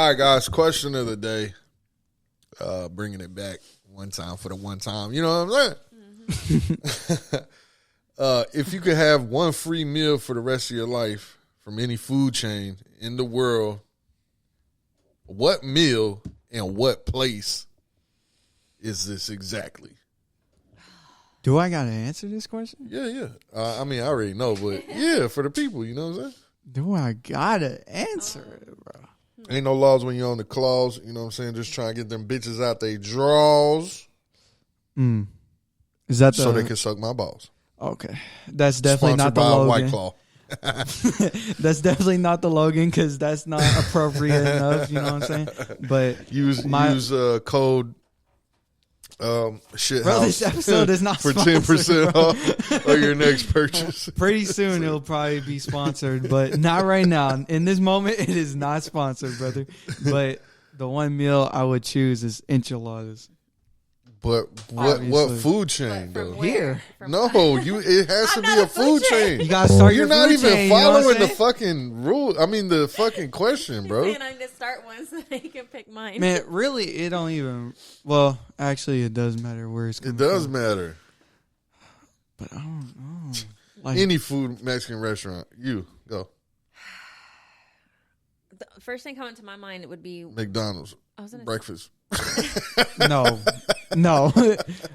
right, guys. Question of the day. Bringing it back one time for the one time. You know what I'm saying? If you could have one free meal for the rest of your life from any food chain in the world, what meal and what place is this exactly? Do I gotta answer this question? Yeah. I mean, I already know, but yeah, for the people, you know what I'm saying? Do I gotta answer it, bro? Ain't no laws when you're on the claws, you know what I'm saying? Just trying to get them bitches out they draws. Is that so they can suck my balls. Okay, that's definitely Sponsored not the by Logan. White Claw. That's definitely not the Logan because that's not appropriate enough. You know what I'm saying? But use code shit bro, house this episode is not for sponsored, 10% bro. off of your next purchase. Pretty soon it'll probably be sponsored, but not right now. In this moment, it is not sponsored, brother. But the one meal I would choose is enchiladas. But what food chain though? Here, It has to be a food chain. You gotta start. You're your not food even chain, following you know the fucking rule. I mean the fucking question, bro. He's saying I need to start one so that he can pick mine. Man, really, it don't even. Well, actually, it does matter where it's coming It does from. matter. But I don't know. Like, Any food Mexican restaurant, you go. The first thing coming to my mind would be McDonald's breakfast. no.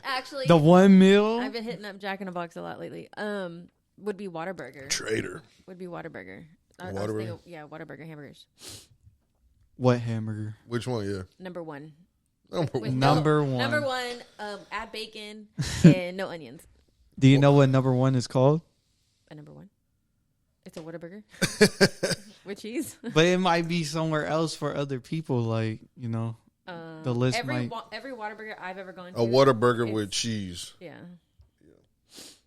actually The one meal. I've been hitting up Jack in the Box a lot lately. Would be Whataburger. Traitor. Would be Whataburger. Whataburger? Whataburger hamburgers. What hamburger? Which one? Yeah. Number one. Number one. Number one. Add bacon and no onions. Do you know what number one is called? A number one. It's a Whataburger with cheese. But it might be somewhere else for other people. Like, you know, the list every might. every Whataburger I've ever gone to. A Whataburger with cheese. Yeah.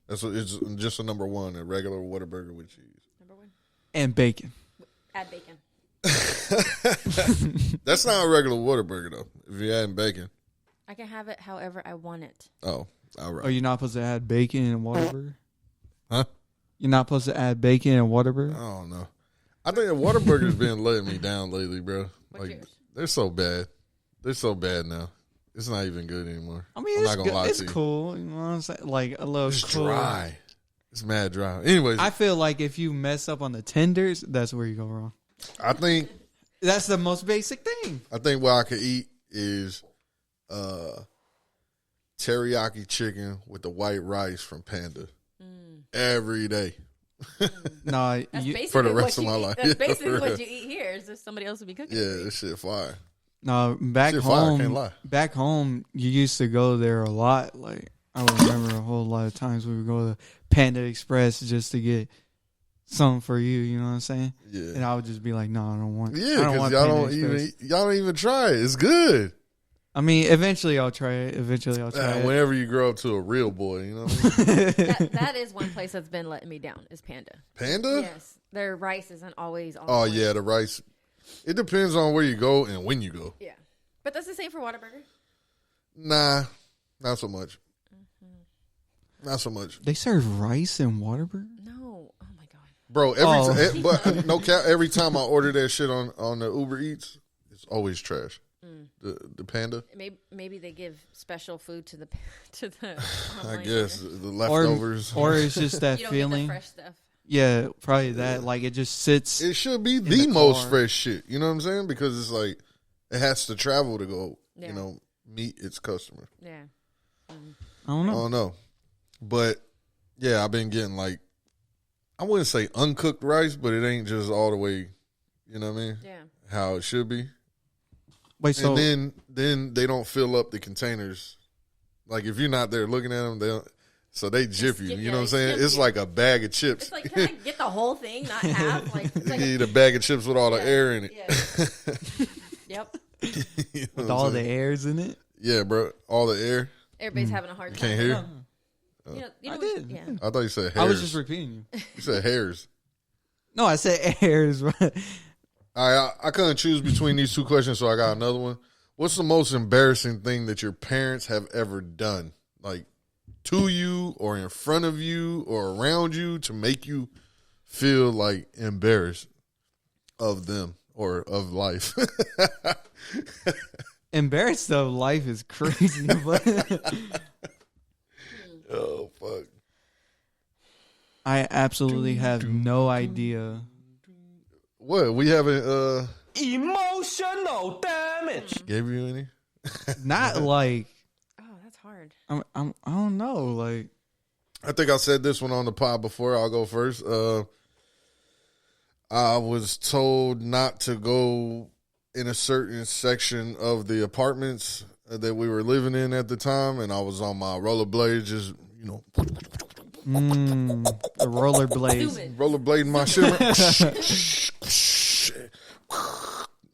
It's just a number one, a regular Whataburger with cheese. Number one. And bacon. Add bacon. That's not a regular Whataburger though. If you're adding bacon. I can have it however I want it. Oh, all right. Oh, you're not supposed to add bacon in Whataburger? Huh? You're not supposed to add bacon in Whataburger? I don't know. I think the Whataburger's been letting me down lately, bro. What's yours? They're so bad. They're so bad now. It's not even good anymore. I mean, I'm it's not gonna good. lie It's to you. cool. You know what I'm saying? Like, a little It's cool. dry. It's mad dry. Anyways, I feel like if you mess up on the tenders, that's where you go wrong. I think That's the most basic thing. what I could eat is teriyaki chicken with the white rice from Panda every day. No, That's basically for the what rest of you my eat. life. That's Yeah, basically for what real. you eat here. Is if somebody else would be cooking. Yeah, this shit fire. no. Back Shit fire, home, can't lie. back home, you used to go there a lot. Like, I remember a whole lot of times we would go to Panda Express just to get something for you. You know what I'm saying? Yeah. And I would just be like, no, I don't want. Yeah, I don't because want y'all Panda don't Express. y'all don't even try it. It's good. I mean, eventually I'll try it. Eventually I'll try it. Whenever you grow up to a real boy, you know what I mean? That is one place that's been letting me down. Is Panda. Panda? Yes, their rice isn't always. On Oh point. yeah, the rice. It depends on where you go and when you go. Yeah, but that's the same for Whataburger. Nah, not so much. Not so much, They serve rice in Whataburger? No, oh my god. bro. But no cap. Every time I order that shit on the Uber Eats, it's always trash. The Panda. Maybe they give special food to the I online guess order. the leftovers. Or it's just that You don't feeling. get the fresh stuff. Yeah, probably that. Like, it just sits. It should be the the most car. fresh shit. You know what I'm saying? Because it's like it has to travel to go. Yeah. You know, meet its customer. Yeah. I don't I know. don't know, but yeah, I've been getting like I wouldn't say uncooked rice, but it ain't just all the way. You know what I mean? Yeah. How it should be. Wait, so And then they don't fill up the containers. Like if you're not there looking at them, they jip you. skip- You yeah, know what I'm they saying? skip It's you. like a bag of chips. It's like, can I get the whole thing, not half? Like, it's You like need a bag of chips with all the Yeah. air in it. Yeah. Yep. You know with what all I'm the saying? airs in it? Yeah, bro, all the air. Everybody's having a hard You time. can't hear. You know I what- did. Yeah. I thought you said hairs. I was just repeating you. You said hairs. No, I said airs. Right? I couldn't choose between these two questions, so I got another one. What's the most embarrassing thing that your parents have ever done, like to you or in front of you or around you, to make you feel like embarrassed of them or of life. Embarrassed of life is crazy, but Oh fuck! I absolutely have no idea. What we haven't Emotional damage. gave you any? Not like Oh, that's hard. I don't know. Like I think I said this one on the pod before. I'll go first. I was told not to go in a certain section of the apartments that we were living in at the time, and I was on my rollerblades, just the rollerblades. rollerblading my shit around.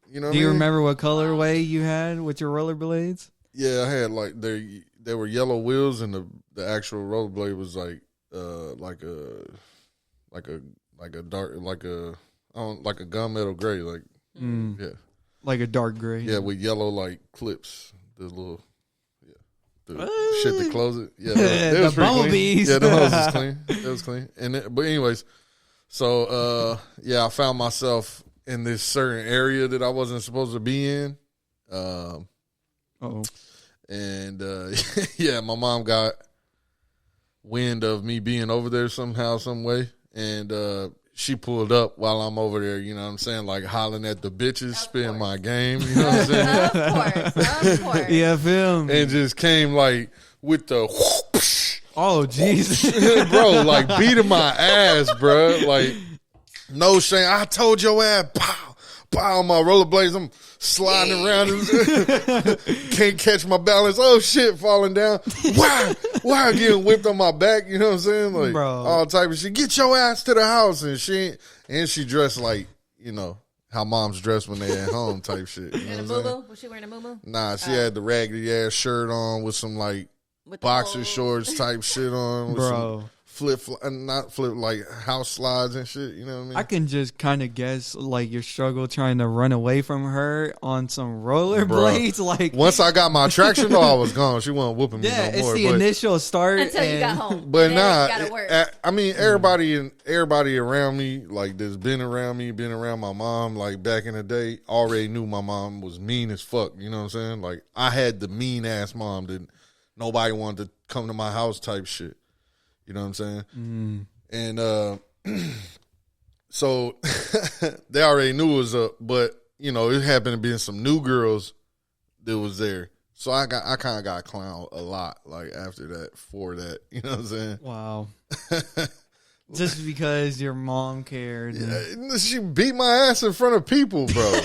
You know what Do I you mean? remember what colorway you had with your rollerblades? Yeah, I had like they were yellow wheels, and the actual rollerblade was like a dark like a gunmetal gray, like yeah, Like a dark gray. yeah, with yellow like clips, the little shit to close it. Yeah, that The was pretty clean. bumblebees. Yeah, the hose was clean. It was clean. But anyways, so yeah, I found myself in this certain area that I wasn't supposed to be in. And yeah, my mom got wind of me being over there somehow, some way, and she pulled up while I'm over there. You know what I'm saying? Like hollering at the bitches, spitting my game. You know what I'm saying? Of course. Yeah, film. And just came like with the Oh, Jesus. bro, like beating my ass, bro. Like no shame. I told your ass, pow, pow, on my rollerblades. I'm sliding around, can't catch my balance. Oh shit, falling down. Why getting whipped on my back? You know what I'm saying? Like Bro. all type of shit. Get your ass to the house, and she dressed like how moms dress when they at home type shit. You know And a what I'm saying? moo-moo? Was she wearing a moo-moo? Nah, she had the raggedy ass shirt on with some like With the boxer whole- shorts type shit on, with some Bro. not flip like house slides and shit. You know what I mean? I can just kind of guess like your struggle trying to run away from her on some rollerblades. Like, Once I got my traction, though, I was gone. She wasn't whooping me yeah, no it's more. the initial start. Until you and- got home. But Then nah, you gotta work. I mean, everybody around me, like that's been around me, been around my mom, like back in the day, already knew my mom was mean as fuck. You know what I'm saying? Like I had the mean ass mom that nobody wanted to come to my house type shit. You know what I'm saying? And so they already knew it was up, but it happened to be some new girls that was there. So I kind of got clowned a lot, like after that, for that. You know what I'm saying? Wow. Just because your mom cared. Yeah, she beat my ass in front of people, bro.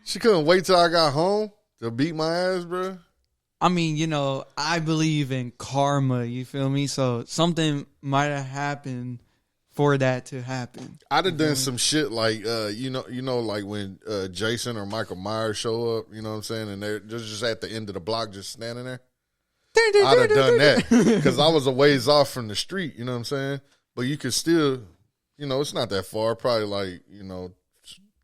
She couldn't wait till I got home to beat my ass, bro. I mean, I believe in karma, you feel me? So something might have happened for that to happen. I'd have done some shit like, like when Jason or Michael Myers show up, you know what I'm saying? And they're just at the end of the block, just standing there. I'd have done that because I was a ways off from the street, you know what I'm saying? But you could still, it's not that far, probably like,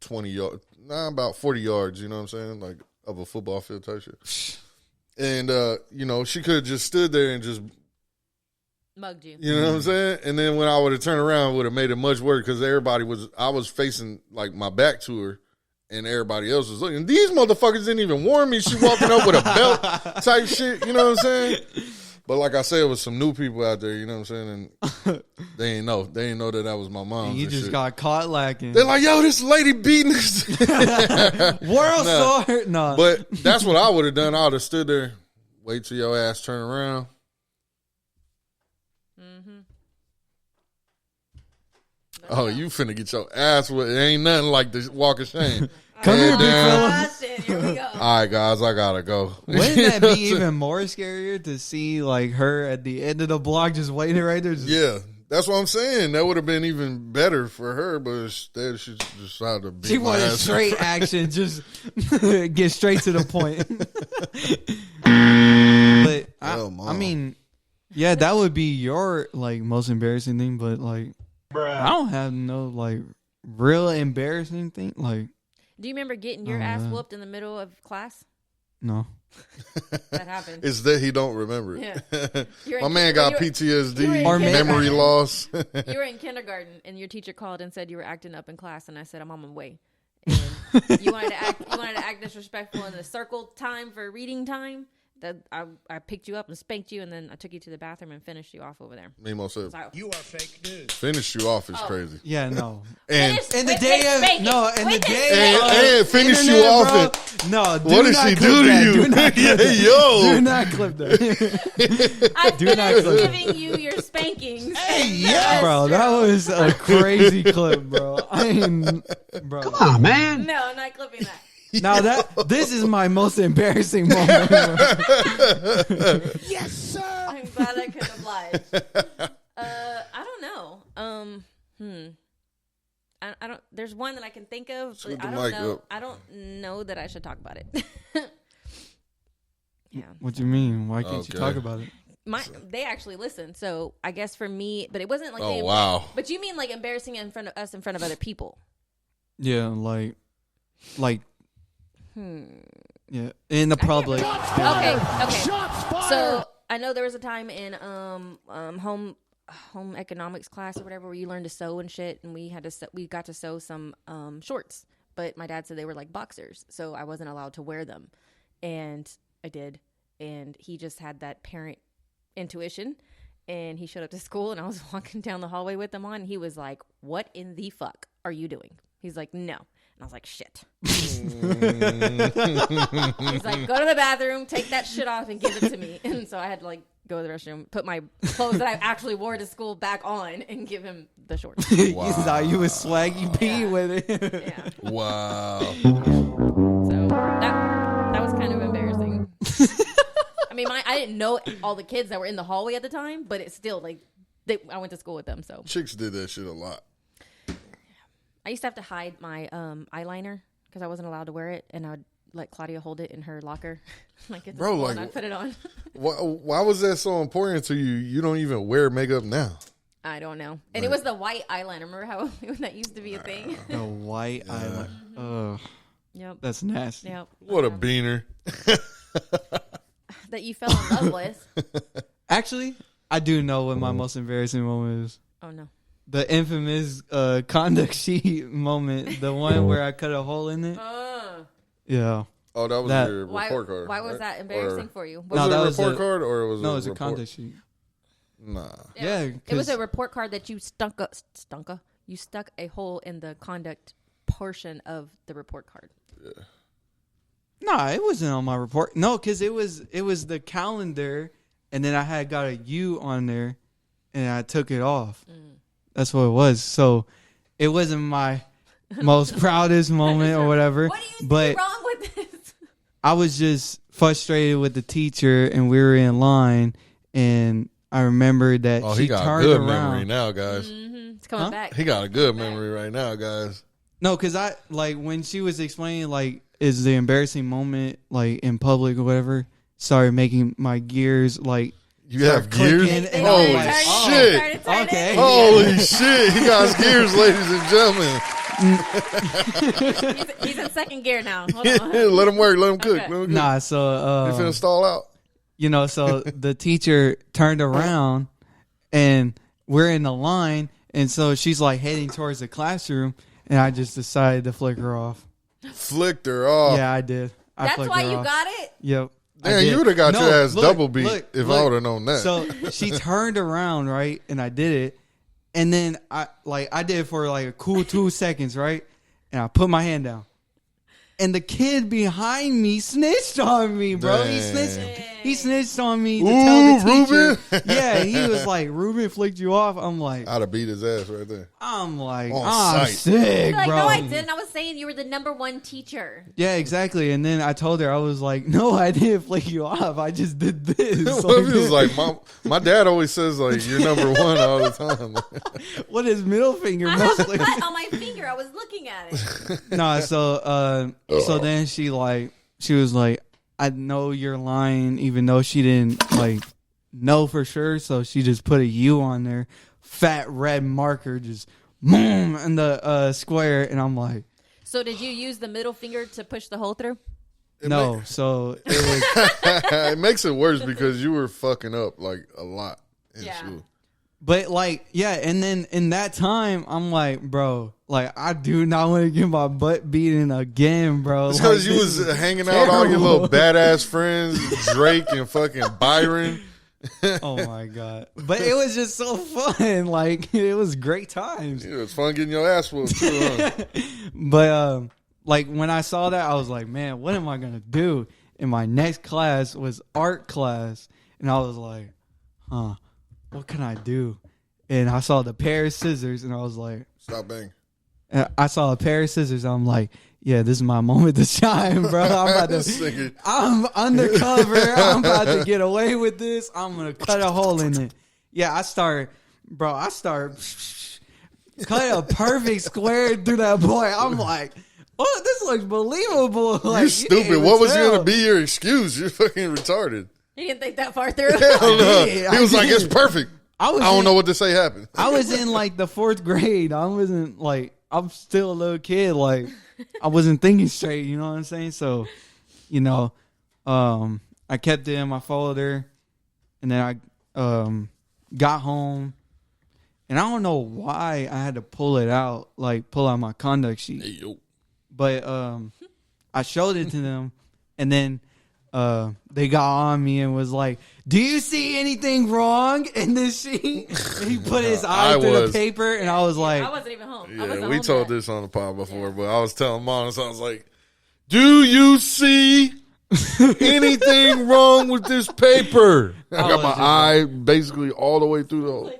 20 yards, about 40 yards, you know what I'm saying? Like of a football field type shit. And, she could have just stood there and just Mugged you. You know what I'm saying? And then when I would have turned around, it would have made it much worse because I was facing like my back to her and everybody else was looking. These motherfuckers didn't even warn me. She walking up with a belt type shit. You know what I'm saying? But like I said, it was some new people out there. You know what I'm saying? And they ain't know. They ain't know that was my mom. And you just shit. got caught lacking. They're like, yo, this lady beating us. World star. No. But that's what I would have done. I would have stood there, wait till your ass turn around. Oh, you finna get your ass with it. Ain't nothing like the walk of shame. Come here, big fella. Ah, shit, here we go. All right, guys, I gotta go. Wouldn't that be even more scarier to see like her at the end of the block just waiting right there? Yeah, that's what I'm saying. That would have been even better for her, but instead she decided to beat She my wanted ass. straight action, just get straight to the point. But Hell, Mom. I mean, yeah, that would be your like most embarrassing thing. But like, I don't have no like real embarrassing thing. Like, Do you remember getting your ass whooped in the middle of class? no. That happened. It's that he don't remember it. Yeah. My man got you were PTSD, in memory kindergarten. loss. You were in kindergarten and your teacher called and said you were acting up in class, and I said I'm on my way. You wanted to act disrespectful in the circle time for reading time. That I picked you up and spanked you, and then I took you to the bathroom and finished you off over there. Mimo said, You are fake news. finish you off is crazy. Yeah, no. And In the day of and finish you off. And, no, what did she do to you? Do not clip that. Yo. Do not clip that. I Do not finished clip. giving you your spankings. Bro, that was a crazy clip, bro. Bro. Come on, man. No, I'm not clipping that. Now this is my most embarrassing moment. Yes, sir. I'm glad I could oblige. I don't know. I don't. There's one that I can think of. But Scoot the I mic don't know. up. I don't know that I should talk about it. Yeah. What do you mean? Why can't you Okay. talk about it? They actually listened. So I guess for me, but it wasn't like. Oh, wow. But you mean like embarrassing in front of us, in front of other people? Yeah, like, yeah, in the public. Okay. So I know there was a time in home economics class or whatever where you learned to sew and shit, and we got to sew some shorts, but my dad said they were like boxers, so I wasn't allowed to wear them, and I did, and he just had that parent intuition, and he showed up to school, and I was walking down the hallway with them on, and he was like, "What in the fuck are you doing?" He's like, "No." And I was like, shit. He's like, go to the bathroom, take that shit off, and give it to me. And so I had to like go to the restroom, put my clothes that I actually wore to school back on, and give him the shorts. You thought you was swaggy P with it. Yeah. Wow. So that was kind of embarrassing. I mean, I didn't know all the kids that were in the hallway at the time, but it's still like I went to school with them. So Chicks did that shit a lot. I used to have to hide my eyeliner because I wasn't allowed to wear it, and I would let Claudia hold it in her locker. Like, it's Bro, like, and I'd put it on. Why was that so important to you? You don't even wear makeup now. I don't know. And it was the white eyeliner. Remember how that used to be a thing? The white eyeliner. Ugh, Yep. that's nasty. Yep. What a beaner. That you fell in love with. Actually, I do know what my most embarrassing moment is. Oh, no. The infamous conduct sheet moment, the one where I cut a hole in it. Yeah. Oh, that was your report card. Why was right? that embarrassing for you? Was No, it that a was report card or was No, it it's a report? conduct sheet. Nah. Yeah, It was 'cause- a report card that you stuck a hole in the conduct portion of the report card. No, it wasn't on my report. No, because it was the calendar, and then I had got a U on there, and I took it off. That's what it was. So it wasn't my most proudest moment or whatever. What do you but see wrong with this? I was just frustrated with the teacher, and we were in line, and I remembered that Oh, she he got a turned good around. memory now, guys. It's coming Huh? back. He got a good memory right now, guys. No, because I like when she was explaining like is the embarrassing moment like in public or whatever. Started making my gears like You have start gears? clicking, and Holy I'm like, shit. okay. Holy shit. He got gears, ladies and gentlemen. He's in second gear now. Hold on. Let him work. Let him cook. Okay. Let him cook. Nah, so He finna stall out. you know, so the teacher turned around and we're in the line, and so she's like heading towards the classroom, and I just decided to flick her off. Flicked her off. Yeah, I did. I That's flicked why her you off. got it? Yep. I Damn, did. you would have got No, your ass look, double beat look, if I look. would have known that. So she turned around, right, and I did it, and then I did it for like a cool 2 seconds, right, and I put my hand down, and the kid behind me snitched on me, bro. Damn. He snitched on me to Ooh, tell the teacher. Ruben. Yeah, he was like, Ruben flicked you off. I'm like, I'd have beat his ass right there. I'm On sight. sick, Like, bro. no, I didn't. I was saying you were the number one teacher. Yeah, exactly. And then I told her, I was like, no, I didn't flick you off. I just did this. What if he was like, my dad always says, like, you're number one all the time. What is middle finger I have a mostly? cut on my finger. I was looking at it. No, so then she was like, I know you're lying, even though she didn't like know for sure. So she just put a U on there, fat red marker, just boom in the square, and I'm like, So did you use the middle finger to push the hole through? no. So it was It makes it worse because you were fucking up, like, a lot in Yeah. school. But like, yeah, and then in that time, I'm like, bro, like I do not want to get my butt beaten again, bro. It's like, because you was hanging out with all your little badass friends, Drake and fucking Byron. Oh my god! But it was just so fun. Like it was great times. It was fun getting your ass whooped too, huh? But like when I saw that, I was like, man, what am I gonna do? And my next class was art class, and I was like, huh, what can I do? And I saw the pair of scissors, and I was like, Stop banging. I saw a pair of scissors. I'm like, yeah, this is my moment to shine, bro. I'm undercover. I'm about to get away with this. I'm going to cut a hole in it. Yeah, I start cut a perfect square through that boy. I'm like, oh, this looks believable. Like, you stupid. What was going to be your excuse? You're fucking retarded. You didn't think that far through? Hell no. He was like, it's perfect. I don't know what to say happened. I was in like the 4th grade. I wasn't like, I'm still a little kid. Like, I wasn't thinking straight, you know what I'm saying? So, you know, I kept it in my folder, and then I got home, and I don't know why I had to pull it out, like pull out my conduct sheet. Hey, yo. But I showed it to them, and then they got on me and was like, do you see anything wrong in this sheet? And he put his eye through the paper, and I was like, I wasn't even home. Yeah, we told this on the pod before, but I was telling Mom, so I was like, do you see anything wrong with this paper? I got my eye basically all the way through the hole.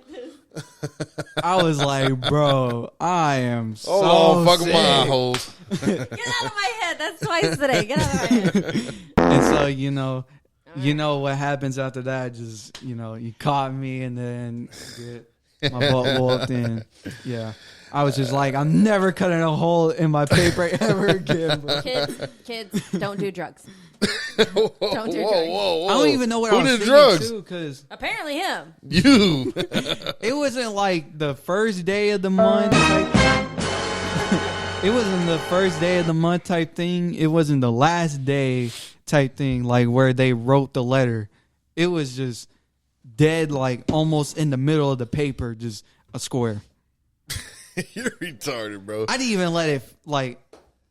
I was like, bro, I am so fuck sick. my eye holes. Get out of my head. That's twice today. Get out of my head. And so, you know what happens after that. Just, you caught me and then get my butt whooped. And yeah, I was just like, I'm never cutting a hole in my paper ever again, bro. Kids, don't do drugs. Don't do drugs. Whoa. I don't even know what I was thinking drugs? too, because Apparently him. You. it wasn't like the first day of the month type It wasn't the first day of the month type thing. It wasn't the last day type thing, like where they wrote the letter. It was just dead, like almost in the middle of the paper, just a square. You're retarded, bro. I didn't even let it, like,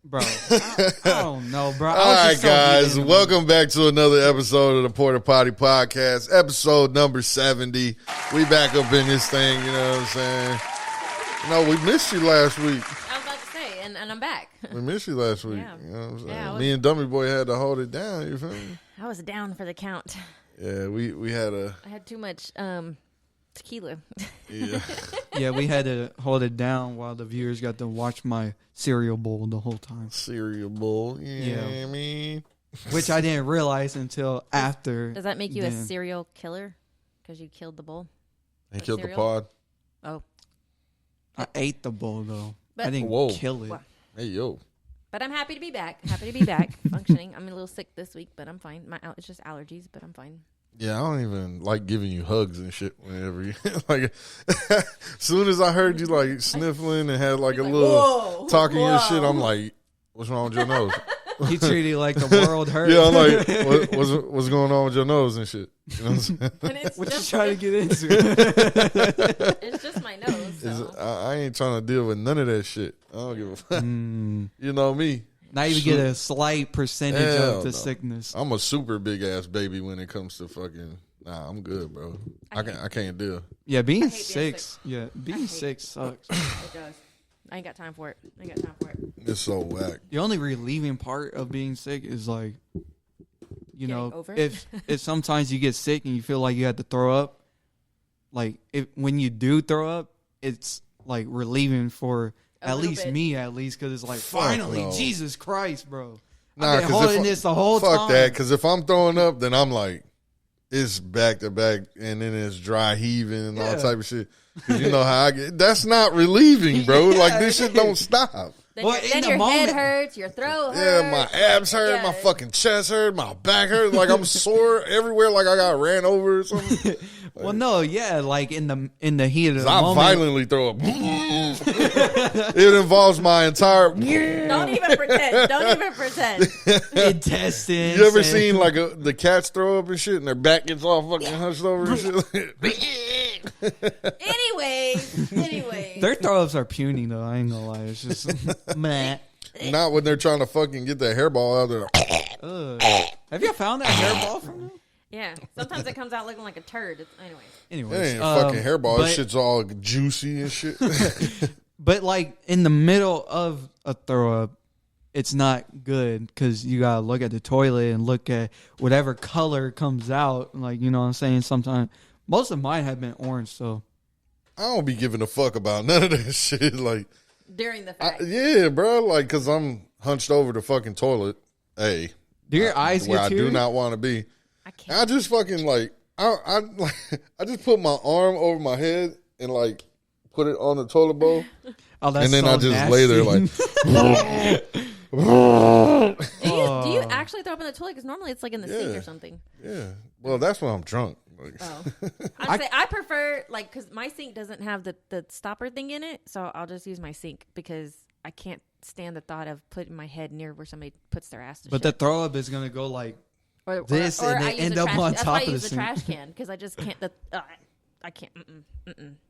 bro. I don't know, bro. All right, guys. Welcome back to another episode of the Porta Poddy Podcast, episode number 70. We back up in this thing, you know what I'm saying? No, we missed you last week. I was about to say, and I'm back. We missed you last week. Yeah. You know what I'm saying? Yeah, Me and Dummy Boy had to hold it down, you feel me? I was down for the count. Yeah, we had I had too much tequila. yeah. Yeah, we had to hold it down while the viewers got to watch my cereal bowl the whole time. Cereal bowl. Yeah. I mean. Which I didn't realize until after. Does that make you a serial killer? Because you killed the bull? He killed cereal? the pod. Oh. I ate the bowl, though. But, I didn't Whoa. kill it. Well, Hey, yo. but I'm happy to be back. Happy to be back, functioning. I'm a little sick this week, but I'm fine. It's just allergies, but I'm fine. Yeah, I don't even like giving you hugs and shit whenever you like. As soon as I heard you like sniffling and had like a little talking your shit, I'm like, "What's wrong with your nose?" He treated it like the world hurt. Yeah, I'm like, "What's going on with your nose and shit?" You know what I'm saying? What you trying to get into? It's just my nose. So. I ain't trying to deal with none of that shit. I don't give a fuck. You know me. Now you get a slight percentage Hell of the no. sickness. I'm a super big ass baby when it comes to fucking. Nah, I'm good, bro. I can't deal. Yeah, being being sick. sick. Yeah, being sick sucks. It does. I ain't got time for it. It's so whack. The only relieving part of being sick is like, Getting over it? if sometimes you get sick and you feel like you have to throw up, like when you do throw up, it's like relieving for A at little least bit. me, at least, because it's like Fuck finally, no. Jesus Christ, bro. Nah, I've been 'cause holding this the whole time. Fuck that, because if I'm throwing up, then I'm like, it's back to back, and then it's dry heaving and all type of shit. Because you know how I get. That's not relieving, bro. Yeah, like this shit it don't is. stop. Then, Well, then in the your head moment- hurts, your throat hurts. Yeah, my abs hurt, my fucking chest hurt, my back hurt. Like I'm sore everywhere, like I got ran over or something. Well, no, yeah, like in the heat of the I moment. violently throw up. It involves my entire. Don't even pretend. Don't even pretend. Intestines. You ever and- seen like the cats throw up and shit, and their back gets all fucking hunched over and shit? Anyways. Their throw-ups are puny, though. I ain't gonna lie. It's just, meh. Not when they're trying to fucking get that hairball out there. Have you found that hairball from them? Yeah. Sometimes it comes out looking like a turd. Anyways. It ain't a fucking hairball. That shit's all juicy and shit. But like in the middle of a throw up, it's not good because you gotta look at the toilet and look at whatever color comes out. Like, you know what I'm saying? Sometimes most of mine have been orange, so I don't be giving a fuck about none of that shit. Like during the fact. yeah, bro. Like, cause I'm hunched over the fucking toilet. Hey, do your eyes where get I teary? do not want to be. I can't. I just fucking like I just pput my arm over my head and like put it on the toilet bowl, Oh, that's and then so I just nasty. lay there like. Do you actually throw up in the toilet? Because normally it's like in the sink or something. Yeah. Well, that's when I'm drunk. Like, Oh. I prefer, like, because my sink doesn't have the stopper thing in it, so I'll just use my sink because I can't stand the thought of putting my head near where somebody puts their ass to But shit. the throw up is gonna go like Or this and I then use end a up trash, on that's top why I of the use the sink. trash can because I just can't. I can't.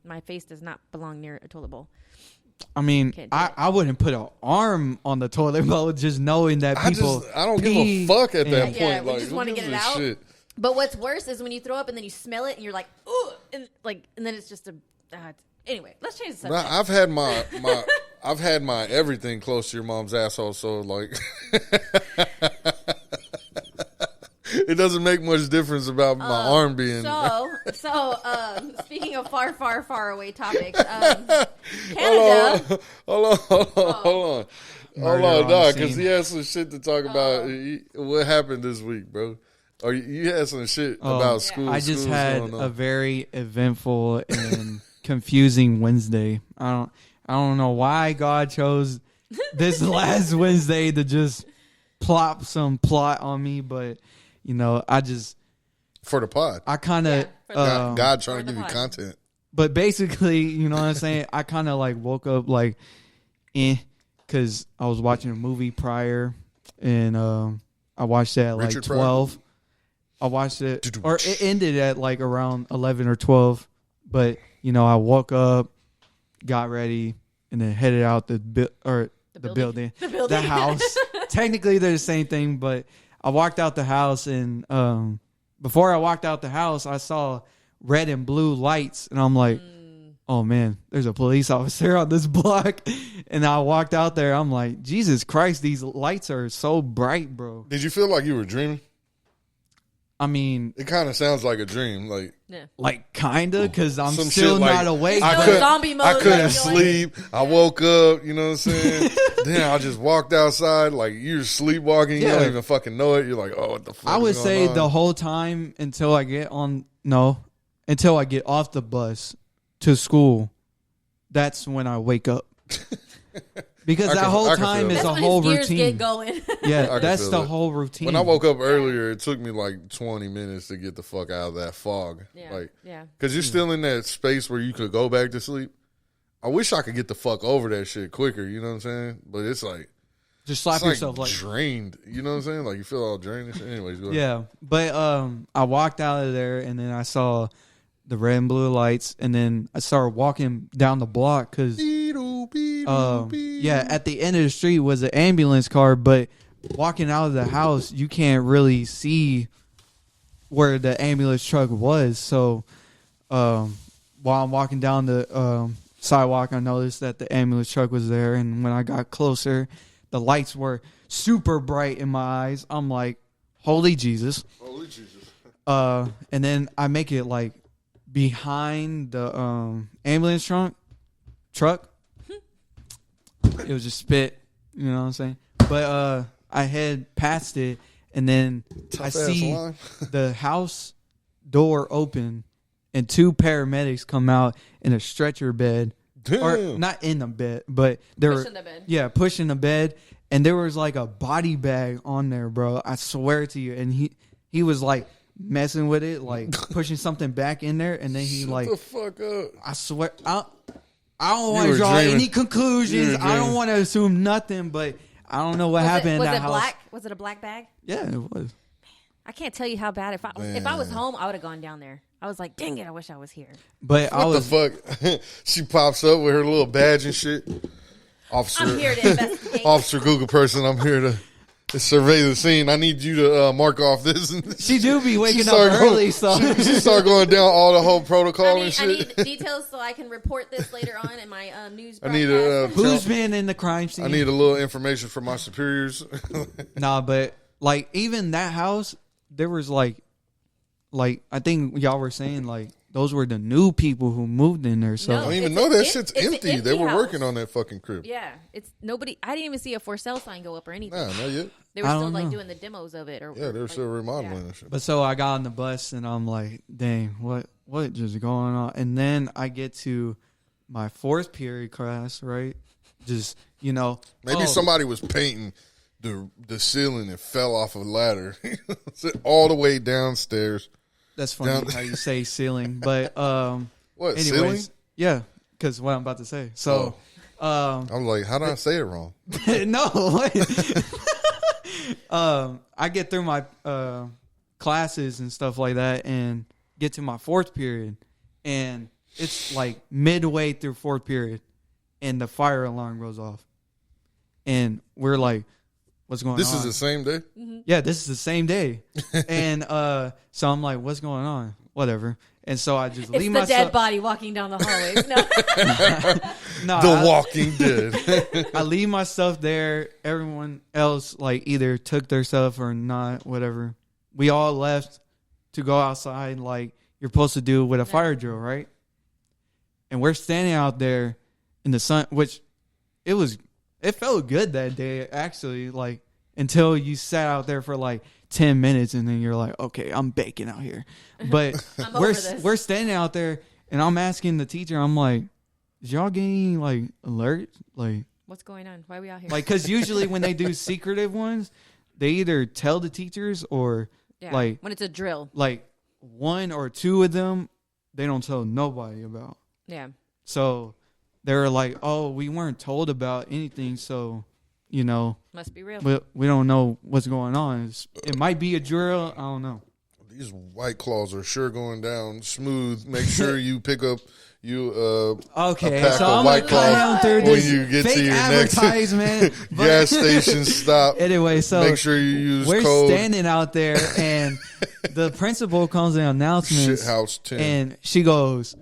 My face does not belong near a toilet bowl. I mean, Can't do I wouldn't put an arm on the toilet bowl just knowing that people. I don't give pee a fuck at that and- point. Yeah, we like, just who wanna gives get it a out. Shit? But what's worse is when you throw up and then you smell it and you're like, ooh, and then it's just a. Anyway, let's change the Nah, subject. I've had my everything close to your mom's asshole, so like it doesn't make much difference about my arm being. So, speaking of far, far, far away topics, Canada. Hold on, Murder on the dog, because scene. he has some shit to talk about. What happened this week, bro? Or you had some shit about school. I just schools had going on. a very eventful and confusing Wednesday. I don't know why God chose this last Wednesday to just plop some plot on me, but you know, for the pod. I kind of God trying for to the give you pod. content. But basically, you know what I'm saying? I kind of like woke up like, because I was watching a movie prior, and I watched that at like Richard Pryor? 12. I watched it, or it ended at like around 11 or 12. But you know, I woke up, got ready, and then headed out the building, the house. Technically, they're the same thing, but I walked out the house, and before I walked out the house, I saw red and blue lights, and I'm like, oh man, there's a police officer on this block. And I walked out there, I'm like, Jesus Christ, these lights are so bright, bro. Did you feel like you were dreaming? I mean, It kind of sounds like a dream. like kinda, because I'm Some still shit like- not awake. I Still but in zombie mode. I couldn't like, sleep. I woke up, you know what I'm saying? Then I just walked outside, like you're sleepwalking, you Yeah. don't even fucking know it. You're like, oh, what the fuck? I would is say going the on? whole time until I get off the bus to school, that's when I wake up. Because that whole I can time feel is it. That's a when whole his gears routine. get going. Yeah, can that's feel the it. whole routine. When I woke up earlier, it took me like 20 minutes to get the fuck out of that fog. Yeah, yeah. Because you're still in that space where you could go back to sleep. I wish I could get the fuck over that shit quicker, you know what I'm saying? But it's like, just slap it's like yourself like drained, you know what I'm saying? Like you feel all drained and shit. Anyways, go ahead. yeah. But I walked out of there, and then I saw the red and blue lights, and then I started walking down the block because at the end of the street was an ambulance car, but walking out of the house, you can't really see where the ambulance truck was. So while I'm walking down the sidewalk, I noticed that the ambulance truck was there, and when I got closer, the lights were super bright in my eyes. I'm like, holy Jesus. Holy Jesus. And then I make it like behind the ambulance truck. It was just spit, you know what I'm saying? But I head past it, and then I Tough-ass see line. the house door open, and two paramedics come out in a stretcher bed. Or Damn. not in the bed, but they were Pushing the bed. Yeah, pushing the bed, and there was like a body bag on there, bro. I swear to you, and he was like messing with it, like pushing something back in there, and then he Shut like, the fuck up. I swear, I don't You want to were draw dreaming. any You conclusions. were I don't dreaming. want to assume nothing, but I don't know what happened in Was that it house. black? Was it a black bag? Yeah, it was. I can't tell you how bad. If I was home, I would have gone down there. I was like, dang it, I wish I was here. But I What was the fuck? She pops up with her little badge and shit. Officer, I'm here to investigate. Officer Google person, I'm here to survey the scene. I need you to mark off this. she do be waking up started early, so She started going down all the whole protocol I and need shit. details so I can report this later on in my news I need broadcast. who's been in the crime scene? I need a little information from my superiors. Nah, but like even that house, there was like I think y'all were saying like those were the new people who moved in there. So No. I don't even It's know a- that it's- shit's it's an empty. They empty were house. working on that fucking crib. Yeah, it's nobody. I didn't even see a for sale sign go up or anything. Nah, not yet. They were I still don't like know. doing the demos of it, or Yeah, they were like, still remodeling yeah. and shit. But so I got on the bus and I'm like, dang, what just going on? And then I get to my fourth period class, right? Just, Maybe oh, somebody was painting the ceiling and fell off a ladder all the way downstairs. That's funny down- how you say ceiling. But What, ceiling? anyways, yeah, because what I'm about to say. So I'm like, how did I say it wrong? no, wait. I get through my classes and stuff like that and get to my fourth period, and it's like midway through fourth period, and the fire alarm goes off, and we're like, what's going This on? is the same day? Yeah, this is the same day. And so I'm like, what's going on? Whatever. And so I just It's leave the myself. dead body walking down the hallways. No, No, The Walking Dead. I leave my stuff there. Everyone else like either took their stuff or not, whatever. We all left to go outside like you're supposed to do with a fire drill, right? And we're standing out there in the sun, which it felt good that day actually, like until you sat out there for like 10 minutes and then you're like, okay, I'm baking out here. But I'm over this. we're standing out there and I'm asking the teacher, I'm like, is y'all getting like alert? Like what's going on? Why are we out here? because usually when they do secretive ones, they either tell the teachers or yeah, like when it's a drill. like one or two of them they don't tell nobody about. Yeah, So they're like, oh, we weren't told about anything, so must be real. we don't know what's going on. It might be a drill. I don't know. These White Claws are sure going down smooth. Make sure you pick up Okay, a pack so of I'm White gonna Claws through when this you get fake to your next advertisement. but- gas station stop. Anyway, so Make sure you use we're code standing out there, and the principal comes in announcements, Shithouse 10. and she goes,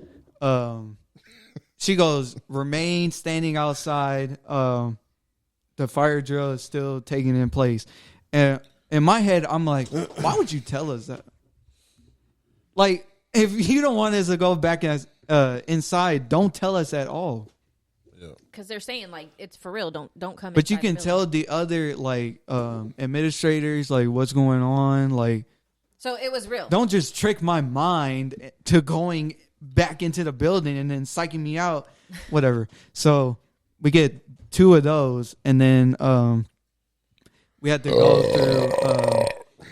remain standing outside. The fire drill is still taking in place, and in my head, I'm like, why would you tell us that? Like, if you don't want us to go back inside, don't tell us at all. Because they're saying like it's for real. Don't come. But you inside the can building. tell the other like administrators like what's going on. Like, So it was real. don't just trick my mind to going back into the building and then psyching me out, whatever. So we get 2 of those, and then we had to go through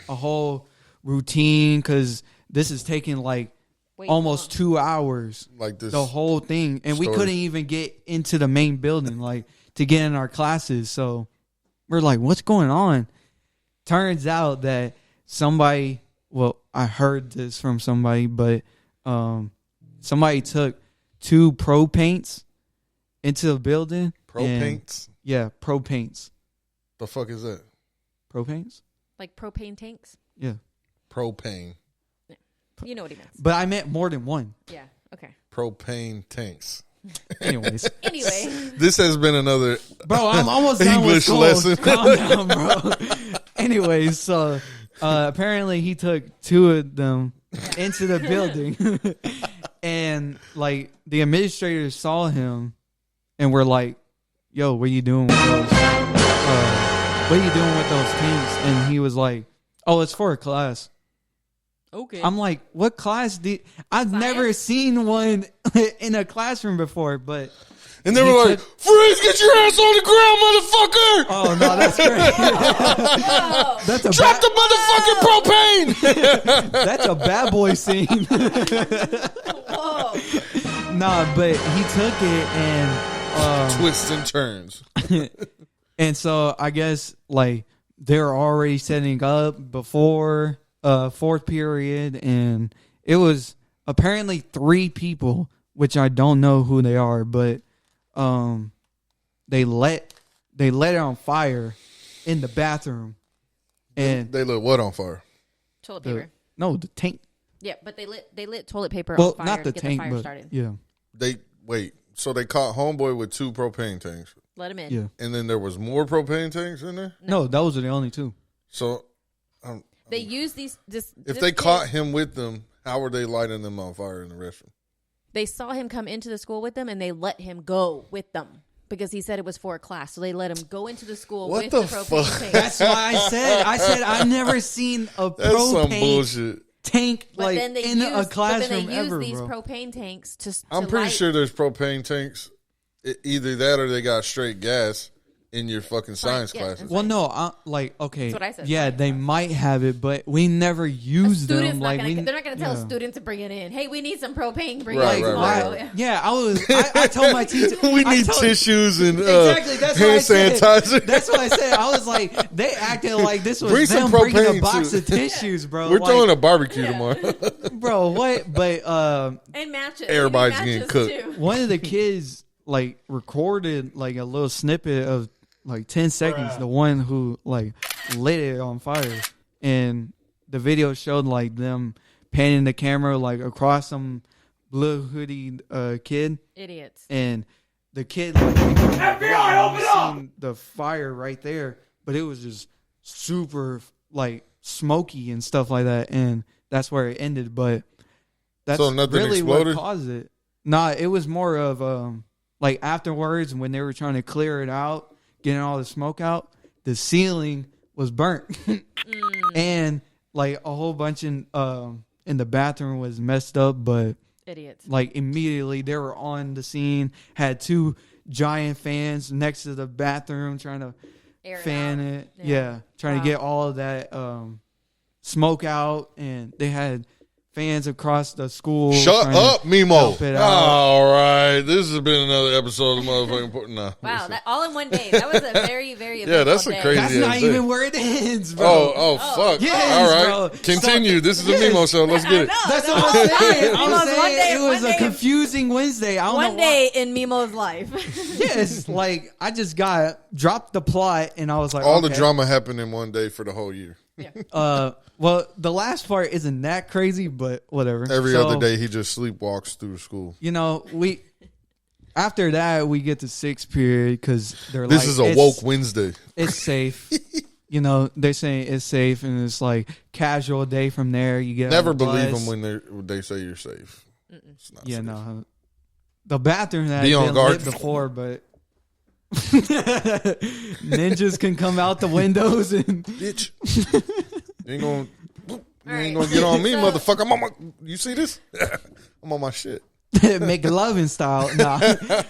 a whole routine because this is taking like Way almost too 2 hours. like this. The whole thing, and we story. couldn't even get into the main building like to get in our classes. So we're like, what's going on? Turns out that somebody, well, I heard this from somebody, but somebody took 2 pro paints into the building. Pro and- paints? Yeah, pro paints. The fuck is that? Pro paints? like propane tanks. Yeah. Propane. You know what he meant. But I meant more than one. Yeah. Okay. Propane tanks. Anyways. Anyway, This has been another Bro, I'm almost done English with school. lesson. Calm down, bro. Anyways, so apparently he took 2 of them into the building, and like the administrators saw him, and were like, "Yo, what are you doing with those? What are you doing with those tanks?" And he was like, "Oh, it's for a class." okay. I'm like, "What class did? I've never seen one in a classroom before." But And they He were like, took- Freeze, get your ass on the ground, motherfucker! oh no, that's great. Whoa. That's a Drop the motherfucking propane! That's a bad boy scene. Whoa. Nah, but he took it and Twists and turns. and so I guess like they're already setting up before fourth period, and it was apparently 3 people, which I don't know who they are, but they lit it on fire in the bathroom. And they lit what on fire? Toilet paper. The tank. Yeah, but they lit toilet paper Well, on fire not the to get tank, the fire but started. yeah. So they caught homeboy with 2 propane tanks. Let him in. Yeah. And then there was more propane tanks in there? No, those are the only 2. So They use these. if they caught him with them, how were they lighting them on fire in the restroom? They saw him come into the school with them, and they let him go with them because he said it was for a class. So they let him go into the school What with the the propane fuck? tank. That's why I said I've never seen a That's some propane bullshit. tank But like then they in a classroom but then they ever, use these bro. propane tanks to I'm pretty light. sure there's propane tanks. Either that or they got straight gas in your fucking science yeah, classes. Well, no, okay. That's what I said. Yeah, they might have it, but we never use them. Students Like they're not going to tell a yeah. student to bring it in. Hey, we need some propane. Bring Right, it in right, tomorrow. right. Yeah, I told my teacher We I need told- tissues and Exactly, that's what I hand said. sanitizer. That's what I said. I was like, they acted like this was Bring them some bringing propane, a box too. of tissues, bro. We're like, throwing a barbecue tomorrow. bro. What? But And matches. Everybody's We need getting matches, cooked. too. one of the kids like recorded like a little snippet of like 10 seconds. The one who like lit it on fire, and the video showed like them panning the camera like across some blue hoodie kid, Idiots. and the kid like FBI open up! Seen the fire right there, but it was just super like smoky and stuff like that, and that's where it ended. But that's So nothing really exploded? what caused it. Nah, it was more of like afterwards when they were trying to clear it out, getting all the smoke out, the ceiling was burnt, and like a whole bunch in the bathroom was messed up. But Idiots. like immediately they were on the scene, had 2 giant fans next to the bathroom trying to Air fan out. it. Yeah, trying Wow. to get all of that smoke out, and they had fans across the school. Shut trying to up, Mimo. help it out. All right. This has been another episode of motherfucking Nah. Wow, that all in one day. That was a very, very Yeah, that's eventful a day. crazy- That's Yeah, not say. even where it ends, bro. Oh, fuck. Yes, All right. bro. Continue. This is the Yes. Mimo show. Let's get it. That's what I'm saying. I'm Mimo's saying one day- it was one a day- confusing Wednesday. I don't know One day in Mimo's life. Yes, like I just dropped the plot, and I was like, All the okay. drama happened in one day for the whole year. Well, the last part isn't that crazy, but whatever. Every So, other day, he just sleepwalks through school. you know, after that we get to 6th period because they're This like, is a woke Wednesday. It's safe. You know, they're saying it's safe, and it's like casual day from there. You get Never on the believe bus. them when they say you're safe. It's not Yeah, safe. no. The bathroom had Be on been guard. lit before, but ninjas can come out the windows and Bitch. You ain't gonna get on me, motherfucker. I'm on my. You see this? I'm on my shit. make love in style. Nah.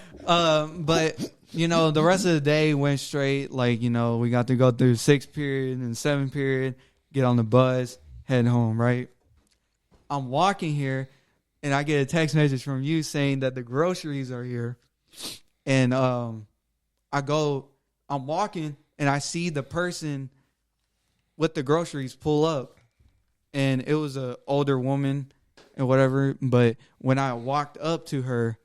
But you know, the rest of the day went straight. Like, you know, we got to go through 6th period and 7th period, get on the bus, head home, right? I'm walking here, and I get a text message from you saying that the groceries are here. And I'm walking, and I see the person with the groceries pull up. And it was an older woman and whatever. But when I walked up to her,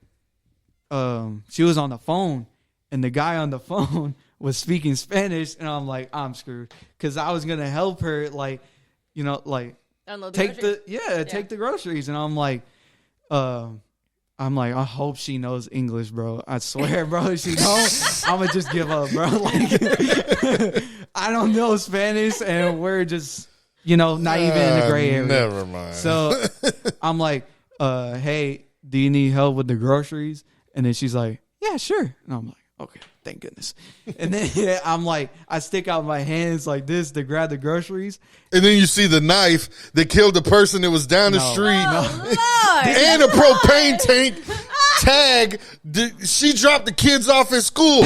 she was on the phone, and the guy on the phone was speaking Spanish, and I'm like, I'm screwed, because I was gonna help her, like, you know, like Unload the take groceries. take the groceries, and I'm like, I hope she knows English, bro. I swear, bro, if she don't, I'm gonna just give up, bro. Like, I don't know Spanish, and we're just, you know, not even in the gray area. Never mind. So I'm like, hey, do you need help with the groceries? And then she's like, yeah, sure. And I'm like, okay, thank goodness. And then I'm like, I stick out my hands like this to grab the groceries. And then you see the knife that killed the person that was down the No. street. Lord. And a propane tank tag. She dropped the kids off at school.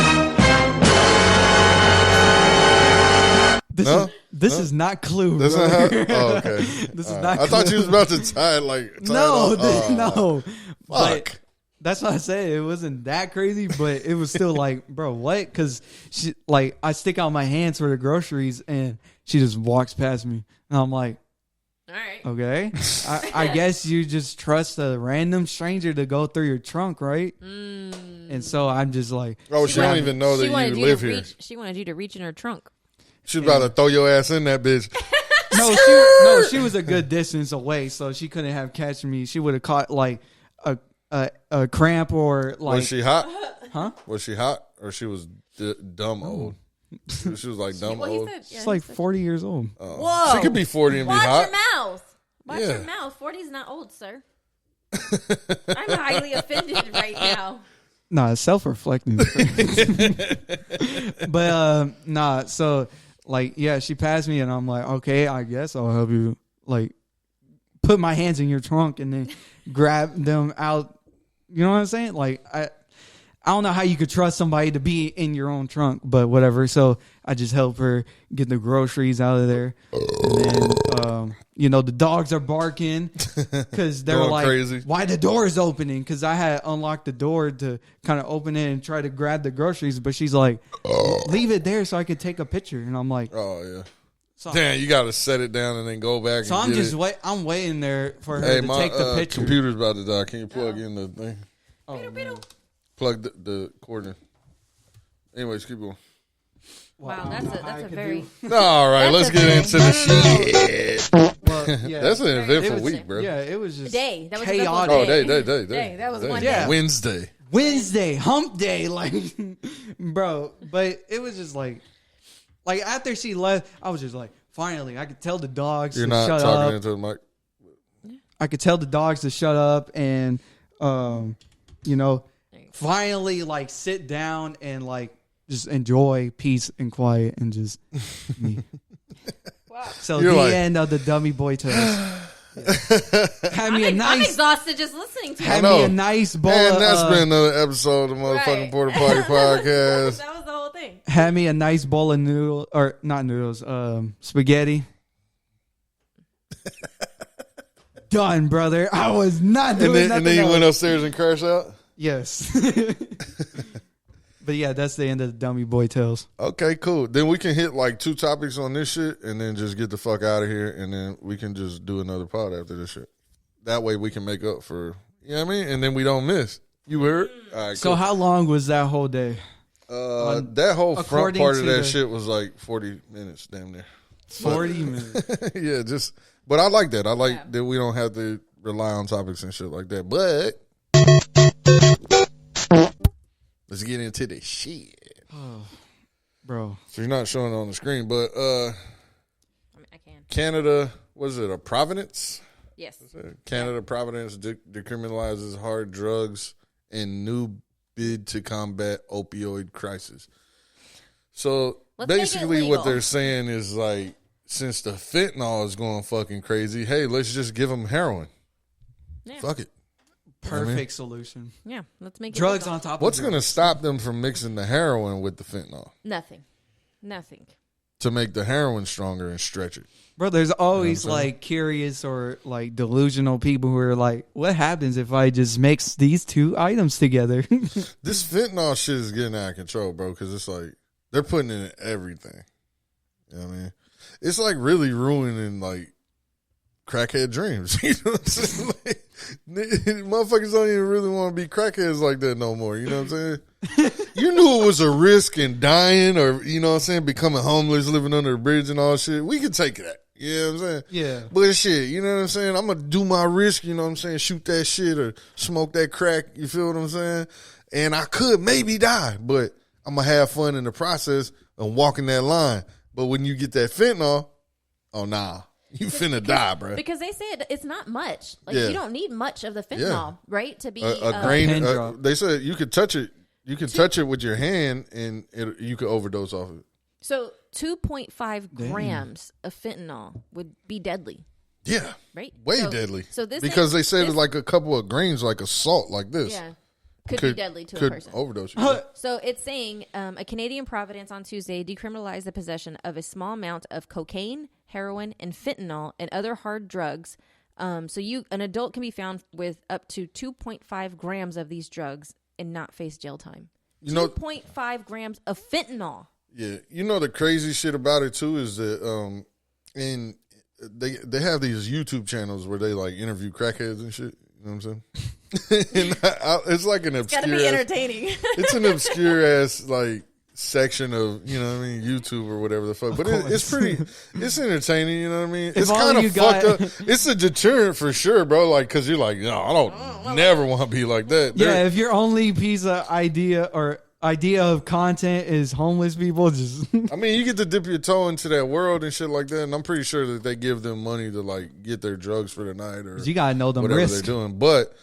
This is not Clue. That's bro. not how. Oh, okay. This is All not I thought Clue. you was about to tie it No, off. no. Fuck. But that's what I said. It wasn't that crazy, but it was still like, bro, what? Because she, like, I stick out my hands for the groceries, and she just walks past me, and I'm like, right. Okay, I guess you just trust a random stranger to go through your trunk, right? And so I'm just like, Oh, she don't even know that you live here. She wanted you to reach in her trunk. She's about to throw your ass in that bitch. no, she was a good distance away, so she couldn't have catched me. She would have caught like a cramp or like. Was she hot? Huh? Was she hot or she was dumb old? She was like dumb old. She's like 40 years old. Whoa! She could be 40 and be hot. Watch your mouth. Watch Yeah. your mouth. 40 is not old, sir. I'm highly offended right now. Nah, it's self-reflecting. But nah, so like yeah, she passed me and I'm like, okay, I guess I'll help you like put my hands in your trunk and then grab them out. You know what I'm saying? Like I don't know how you could trust somebody to be in your own trunk, but whatever. So I just help her get the groceries out of there. And then, the dogs are barking because they're Going like, crazy. why the door is opening? Because I had unlocked the door to kind of open it and try to grab the groceries. But she's like, leave it there so I could take a picture. And I'm like, Oh, yeah. so, Damn, you got to set it down and then go back so and I'm get just it. I'm waiting there for her Hey, to my take the picture. computer's about to die. Can you plug in the thing? Oh, man. Plug the cord in. Anyways, keep going. Wow, that's a very All right, let's get into the shit. Well, yeah. That's an eventful interesting. week, bro. Yeah, it was just day. That was chaotic. Oh, day. day. That was Day. one Yeah. day. Wednesday. Wednesday, hump day, like, bro. But it was just like after she left, I was just like, finally, I could tell the dogs You're to not shut talking up. into the mic. I could tell the dogs to shut up and, finally, like, sit down and like just enjoy peace and quiet and just me. Wow. So You're the like- end of the dummy boy tales. Had me a I'm nice, exhausted just listening to it. had know. me a nice bowl. And of, that's been another episode of the motherfucking Right. Porta Poddy podcast. That was the whole thing. had me a nice bowl of noodles, or not noodles, spaghetti. Done, brother. I was not doing And nothing then you else. went upstairs and crashed out? Yes. But yeah, that's the end of the dummy boy tales. Okay, cool. Then we can hit like 2 topics on this shit and then just get the fuck out of here and then we can just do another pod after this shit. That way we can make up for, you know what I mean? And then we don't miss. You heard? All right, So cool. how long was that whole day? That whole front according part of to that the- shit was like 40 minutes, damn near. 40 minutes. Yeah, but I like that. I like that we don't have to rely on topics and shit like that. But let's get into the shit. Bro. So you're not showing it on the screen, but I can. Canada, what is it, a Providence? Yes. Canada Providence decriminalizes hard drugs in new bid to combat opioid crisis. So Let's make it basically what legal. they're saying is like, since the fentanyl is going fucking crazy, hey, let's just give them heroin. Yeah. Fuck it. Perfect solution. Yeah. Let's make it Drugs legal. on top What's of going to drugs. stop them from mixing the heroin with the fentanyl Nothing. to make the heroin stronger and stretch it? Bro, there's always You know what I'm like curious or like delusional people who are like, what happens if I just mix these 2 items together? This fentanyl shit is getting out of control, bro, because it's like they're putting it in everything. You know what I mean? It's like really ruining like crackhead dreams. You know what I'm saying? Like, motherfuckers don't even really want to be crackheads like that no more. You know what I'm saying? You knew it was a risk in dying or, you know what I'm saying, becoming homeless, living under a bridge and all shit. We could take that. You know what I'm saying? Yeah. But shit, you know what I'm saying? I'm going to do my risk, you know what I'm saying? Shoot that shit or smoke that crack. You feel what I'm saying? And I could maybe die, but I'm going to have fun in the process and walking that line. But when you get that fentanyl, oh, nah. You finna die, bro. Because they said it's not much. Like Yeah. you don't need much of the fentanyl, Yeah. right? To be A grain. Pin drop. They said you could touch it. You can touch it with your hand, and you could overdose off it. So 2.5 grams of fentanyl would be deadly, Yeah, right? way So- deadly. So this because they ain't- said this- it's like a couple of grains, like a salt, like this. yeah, could be deadly to a could person. overdose you. So it's saying a Canadian Providence on Tuesday decriminalized the possession of a small amount of cocaine, heroin, and fentanyl and other hard drugs. So an adult can be found with up to 2.5 grams of these drugs and not face jail time. You know- 2.5 grams of fentanyl. Yeah, you know the crazy shit about it too is that in they have these YouTube channels where they like interview crackheads and shit. You know what I'm saying? And it's like an obscure. It's gotta be entertaining. It's an obscure ass like section of, you know what I mean, YouTube or whatever the fuck. But it's it's entertaining. You know what I mean? It's kind of fucked up. It's a deterrent for sure, bro. Like, cause you're like, no, I don't never want to be like that. Yeah, if your only piece of idea of content is homeless people, just I mean, you get to dip your toe into that world and shit like that, and I'm pretty sure that they give them money to like get their drugs for the night or you gotta know them whatever risks. they're doing. But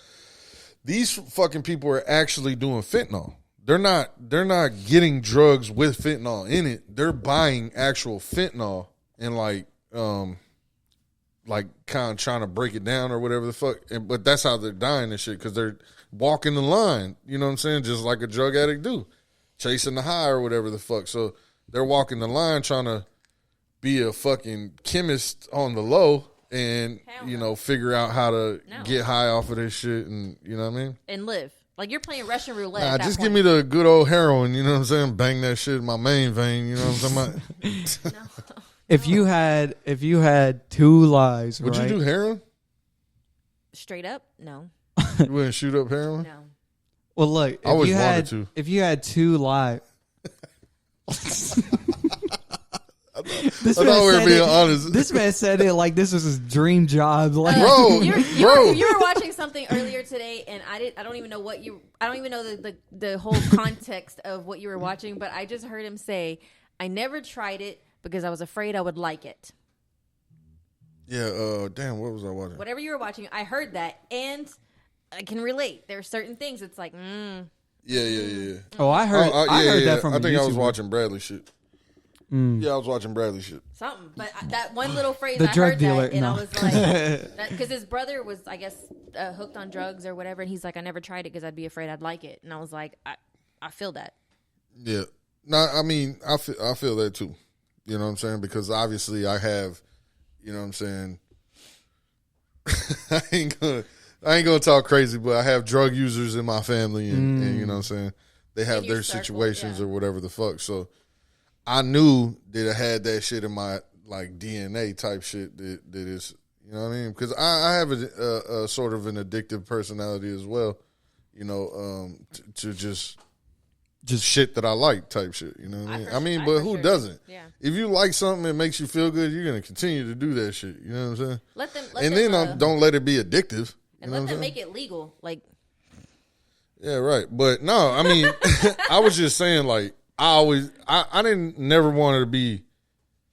these fucking people are actually doing fentanyl. They're not getting drugs with fentanyl in it. They're buying actual fentanyl and like kind of trying to break it down or whatever the fuck. But that's how they're dying and shit, because they're walking the line. You know what I'm saying? Just like a drug addict do, chasing the high or whatever the fuck. So they're walking the line trying to be a fucking chemist on the low and, you know, figure out how to get high off of this shit and, you know what I mean? And live. Like, you're playing Russian roulette. Nah, at that just point. give me the good old heroin, you know what I'm saying? Bang that shit in my main vein, you know what I'm talking about? If you had 2 lives, Would right? you do heroin? Straight up? No. You wouldn't shoot up heroin? No. Well, look, I always wanted to. If you had 2 lives, I thought we were being honest. This man said it like this was his dream job. Like, Bro, You were watching something earlier today, and I don't even know what you. I don't even know the whole context of what you were watching. But I just heard him say, "I never tried it because I was afraid I would like it." Yeah. Damn. What was I watching? Whatever you were watching, I heard that, and I can relate. There are certain things. It's like, Yeah. oh, I heard. I heard that from. I think I was YouTuber. watching Bradley shit. Yeah, I was watching Bradley shit. something. But that one little phrase, The I drug heard dealer, that, and no. I was like, because his brother was, I guess, hooked on drugs or whatever, and he's like, I never tried it because I'd be afraid I'd like it, and I was like, I feel that. Yeah. No, I mean, I feel that too. You know what I'm saying? Because obviously I have, you know what I'm saying? I ain't gonna talk crazy, but I have drug users in my family, and you know what I'm saying? They have their circle, situations yeah. or whatever the fuck. So I knew that I had that shit in my like DNA type shit that is, you know what I mean? Because I have a sort of an addictive personality as well, you know, to just shit that I like type shit, you know what I mean? But who doesn't? Yeah. If you like something that makes you feel good, you're going to continue to do that shit, you know what I'm saying? Let and them, then don't let it be addictive. And let them make it legal. Like, yeah, right. But no, I mean, I was just saying, like, I didn't never wanted to be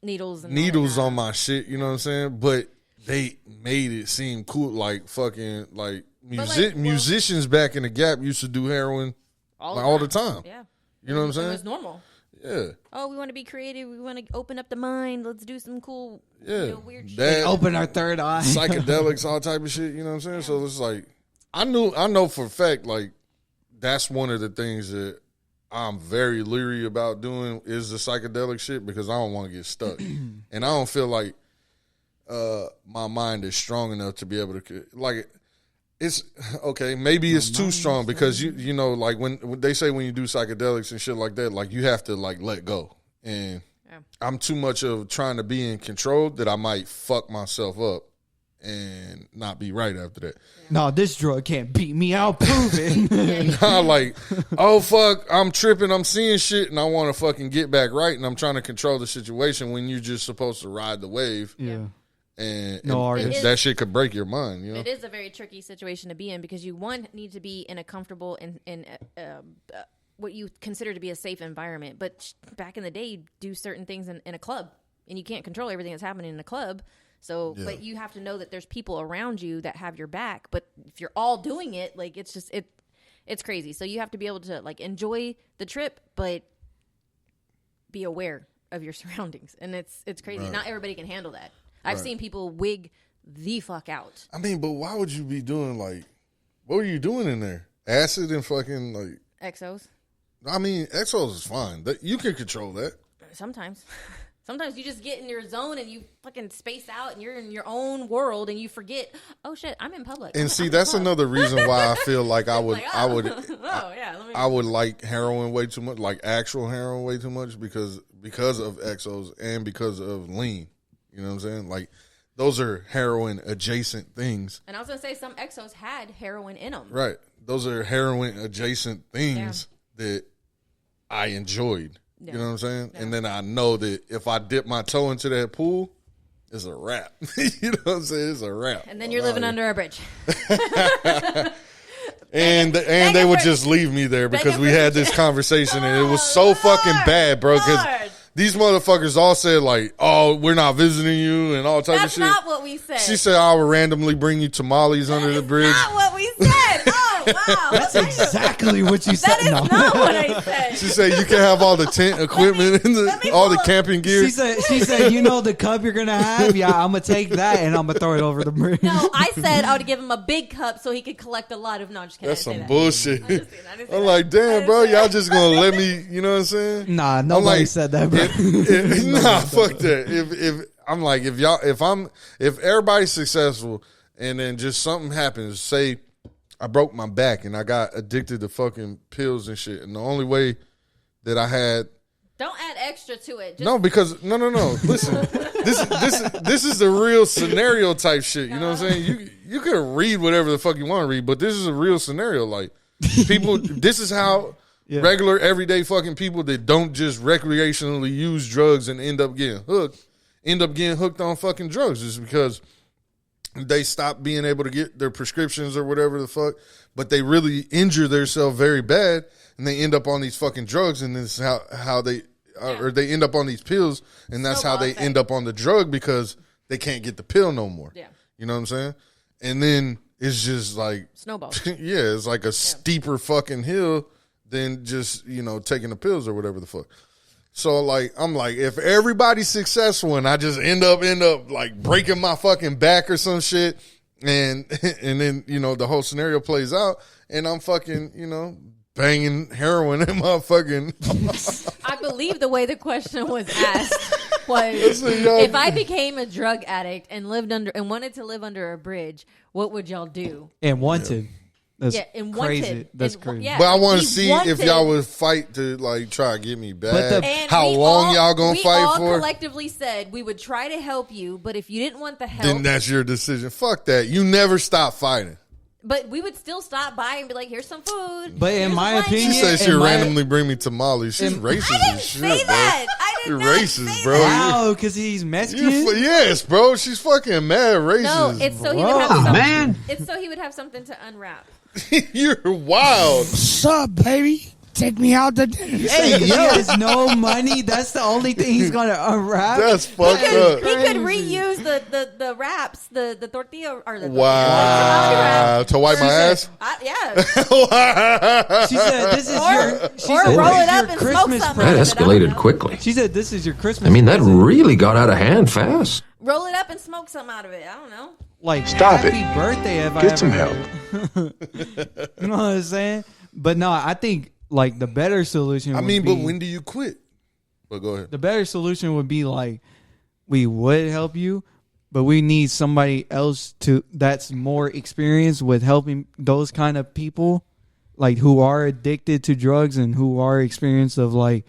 needles on my shit, you know what I'm saying? But they made it seem cool, like fucking like musicians back in the Gap used to do heroin all the time. Yeah. You know what I'm saying? It was normal. Yeah. Oh, we want to be creative. We want to open up the mind. Let's do some cool, weird shit. That, Open our third eye. psychedelics, all type of shit, you know what I'm saying? So it's like I know for a fact, like, that's one of the things that I'm very leery about doing is the psychedelic shit, because I don't want to get stuck. And I don't feel like my mind is strong enough to be able to, like, it's okay. Maybe it's too strong because you know, like when they say when you do psychedelics and shit like that, like you have to like let go. And I'm too much of trying to be in control that I might fuck myself up and not be right after that. No, this drug can't beat me. I'll prove it. Nah, like, oh fuck, I'm tripping, I'm seeing shit, and I want to fucking get back right, and I'm trying to control the situation when you're just supposed to ride the wave. Yeah. And that shit could break your mind, you know? It is a very tricky situation to be in because you, need to be in a comfortable and what you consider to be a safe environment. But back in the day, you do certain things in a club, and you can't control everything that's happening in a club. So, but you have to know that there's people around you that have your back. But if you're all doing it, like, it's just, it's crazy. So you have to be able to, like, enjoy the trip, but be aware of your surroundings. And it's crazy. Right. Not everybody can handle that. I've seen people wig the fuck out. I mean, but why would you be doing, like, what were you doing in there? Acid and fucking, like... Exos. I mean, Exos is fine. You can control that. Sometimes. Sometimes you just get in your zone and you fucking space out and you're in your own world and you forget, oh shit, I'm in public. And see, that's another reason why I feel like I would like heroin way too much, like actual heroin way too much because of Exos and because of lean. You know what I'm saying? Like, those are heroin adjacent things. And I was gonna say some exos had heroin in them. Right. Those are heroin adjacent things that I enjoyed. Yeah. You know what I'm saying? Yeah. And then I know that if I dip my toe into that pool, it's a wrap. You know what I'm saying? It's a wrap. And then you're living under a bridge. And they would just leave me there because we had this conversation and it was so fucking bad, bro. Because these motherfuckers all said like, "Oh, we're not visiting you," and all type of shit. That's not what we said. She said, "I will randomly bring you tamales under the bridge." Not what we said. Oh wow, That's exactly what you said. that is not what I said. She said, "You can have all the tent equipment and all the camping gear." She said, you know the cup you're gonna have? Yeah, I'm gonna take that and I'm gonna throw it over the bridge. No, I said I would give him a big cup so he could collect a lot of. No, I'm just kidding. That's I some didn't say that. bullshit. I didn't say I'm like, damn, bro, y'all just gonna let me? You know what I'm saying? Nah, nobody said that, bro. Nah, fuck that. If I'm like, if everybody's successful and then just something happens, say I broke my back and I got addicted to fucking pills and shit, and the only way that I had. Don't add extra to it. Just No, because no. Listen, this is the real scenario type shit. You know what I'm saying? You can read whatever the fuck you want to read, but this is a real scenario. Like people, this is how regular everyday fucking people that don't just recreationally use drugs and end up getting hooked on fucking drugs, just because they stop being able to get their prescriptions or whatever the fuck, but they really injure themselves very bad. And they end up on these fucking drugs, and this is how they, or they end up on these pills, and that's how they end up on the drug because they can't get the pill no more. Yeah. You know what I'm saying? And then it's just like snowball. Yeah, it's like a steeper fucking hill than just, taking the pills or whatever the fuck. So like, I'm like, if everybody's successful and I just end up like breaking my fucking back or some shit, and then the whole scenario plays out, and I'm fucking banging heroin in my fucking. I believe the way the question was asked was, if I became a drug addict and wanted to live under a bridge, what would y'all do? And wanted. That's and crazy. wanted. That's and, crazy. Yeah, but I want to he see wanted, if y'all would fight to like try to get me back. and How we long all- y'all gonna we fight all for? collectively said we would try to help you, but if you didn't want the help, Then that's your decision. Fuck that. You never stop fighting. but we would still stop by and be like, "Here's some food." But in Here's my a blanket." opinion- She said she'd in my- randomly bring me tamales. She's racist I didn't as shit, say bro. that. I did You're not racist, say bro. that. Wow, because he's Mexican? Yes, bro. She's fucking mad racist. No, it's so he would have Whoa. something. Man. It's so he would have something to unwrap. You're wild. Sup, baby? Take me out to dinner. Hey, he has no money. That's the only thing he's going to unwrap. That's fucked He up. could reuse the wraps, the tortilla or the Wow. To wipe my ass? yeah. She said, "This is your." She Or said, roll "This it is up your and smoke Christmas something. That present." escalated quickly. She said, "This is your Christmas." I mean, that present." really got out of hand fast. Roll it up and smoke something out of it. I don't know. Like, Stop happy it. birthday if I Get ever some heard it. You know what I'm saying? But no, I think like the better solution. I would mean, be, but when do you quit? But go ahead. the better solution would be like, we would help you, but we need somebody else that's more experienced with helping those kind of people, like who are addicted to drugs and who are experienced of like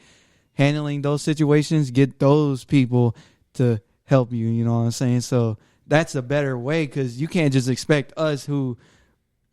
handling those situations. Get those people to help you. You know what I'm saying? So that's a better way, because you can't just expect us who,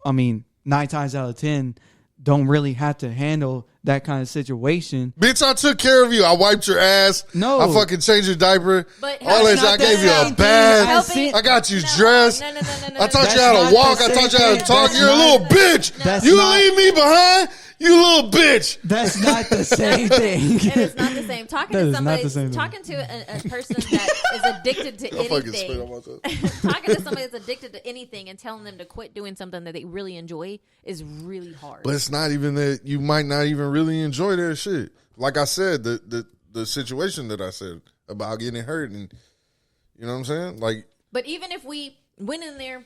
9 times out of 10 don't really have to handle that kind of situation. Bitch, I took care of you. I wiped your ass. No. I fucking changed your diaper. But all that that's shit. I not gave the you a same bath. thing. I got you No, dressed. no. I taught That's you how not to walk. the I taught you same how to thing. talk. That's You're a not- little bitch. That's You not- leave me behind? You little bitch. That's not the same thing. And it's not the same. Talking That to is not somebody, the same thing. talking to a person that is addicted to I fucking spit on anything. myself. Talking to somebody that's addicted to anything and telling them to quit doing something that they really enjoy is really hard. But it's not even that. You might not even really enjoy that shit. Like I said, the situation that I said about getting hurt, and you know what I'm saying? Like, But even if we went in there,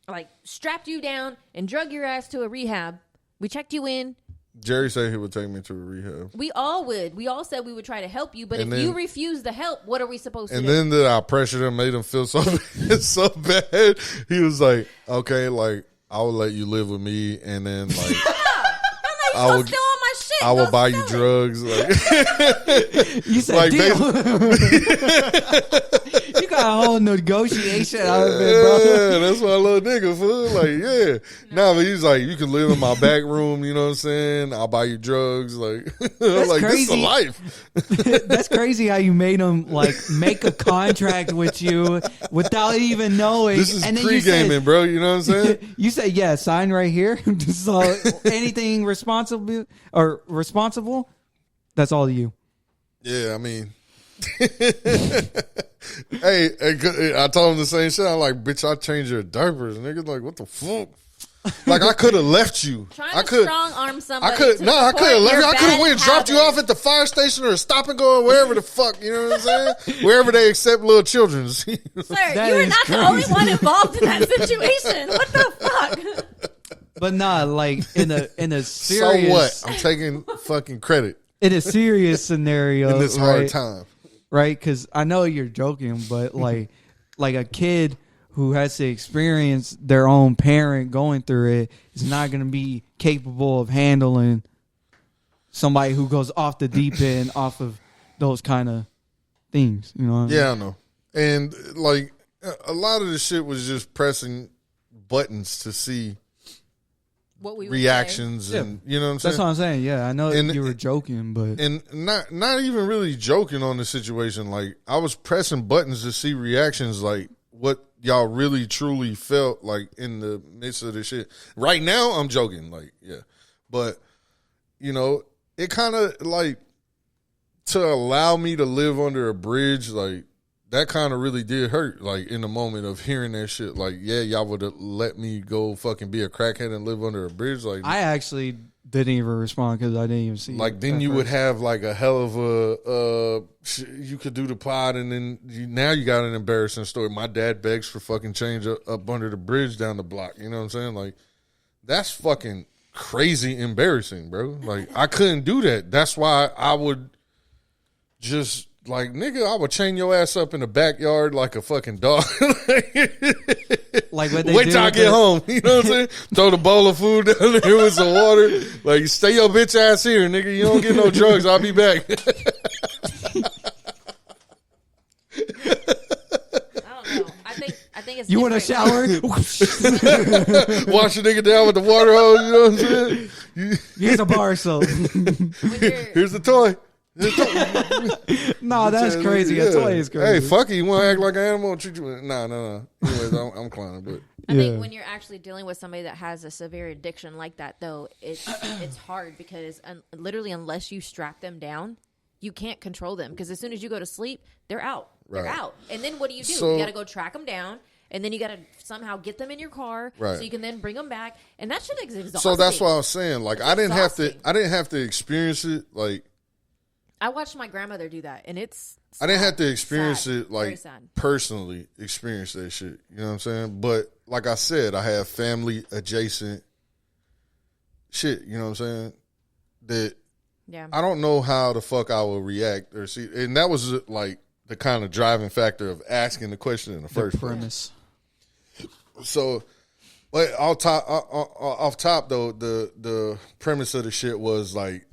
like strapped you down and drug your ass to a rehab, we checked you in. Jerry said he would take me to a rehab. We all would. We all said we would try to help you, but And if then- you refuse the help, what are we supposed to And do? then that I pressured him, made him feel so so bad. He was like, "Okay, like I will let you live with me, and then like I'm like, I go would- steal all my shit. I will Go buy you steal it. drugs." Like, You said like deal. You got got a whole negotiation out of it, bro. Yeah, that's my little nigga, fool. Like, yeah. Nah, but he's like, you can live in my back room, you know what I'm saying? I'll buy you drugs. Like, like crazy. this is life. That's crazy how you made him like make a contract with you without even knowing. This is and then pre-gaming, bro. You know what I'm saying? You said, yeah, sign right here. So anything responsible, that's all you. Yeah, I mean, hey, I told him the same shit. I'm like, bitch, I changed your diapers. Nigga, like, what the fuck? Like, I could have left you. Trying to strong arm somebody. I could have left you. I could have went and dropped you off at the fire station or stop and go wherever the fuck, you know what I'm saying? Wherever they accept little children. Sir, you are not the only one involved in that situation. What the fuck? But nah, like in a serious. So what? I'm taking fucking credit In a serious scenario, in this hard time. Right? Because I know you're joking, but like a kid who has to experience their own parent going through it is not going to be capable of handling somebody who goes off the deep end off of those kind of things. You know what I mean? Yeah, I know. And like a lot of the shit was just pressing buttons to see what we reactions and you know what I'm saying? That's what I'm saying. Yeah, I know you were joking, but and not even really joking on the situation. Like I was pressing buttons to see reactions, like what y'all really truly felt like in the midst of the shit. Right now, I'm joking, like yeah, but you know, it kind of like to allow me to live under a bridge, like that kind of really did hurt. Like in the moment of hearing that shit, like yeah, y'all would have let me go fucking be a crackhead and live under a bridge. Like I actually didn't even respond because I didn't even see. Like then you would have like a hell of a you could do the pod and then now you got an embarrassing story. My dad begs for fucking change up under the bridge down the block. You know what I'm saying? Like that's fucking crazy embarrassing, bro. Like I couldn't do that. That's why I would just like nigga, I would chain your ass up in the backyard like a fucking dog. Like what they wait do till I get home. You know what I'm saying? Throw the bowl of food down there with some water. Like stay your bitch ass here, nigga. You don't get no drugs. I'll be back. I don't know. I think it's you want a shower? Wash a nigga down with the water hose. You know what I'm saying? Here's a bar soap. Here's the toy. No, that's crazy. A toy is crazy. Hey, fuck it. You want to act like an animal? Treat you. No. Anyways, I'm clowning, but I think when you're actually dealing with somebody that has a severe addiction like that, though, it's hard because literally unless you strap them down, you can't control them because as soon as you go to sleep, they're out. They're out. And then what do? So, you got to go track them down. And then you got to somehow get them in your car so you can then bring them back. And that shit is exhausting. So that's what I was saying. Like I didn't have to experience it. Like I watched my grandmother do that, and it's sad. I didn't have to experience it like Very sad. personally experience that shit. You know what I'm saying? But like I said, I have family adjacent shit. You know what I'm saying? That I don't know how the fuck I will react or see. And that was like the kind of driving factor of asking the question in the first premise. So, but off top though, the premise of the shit was like,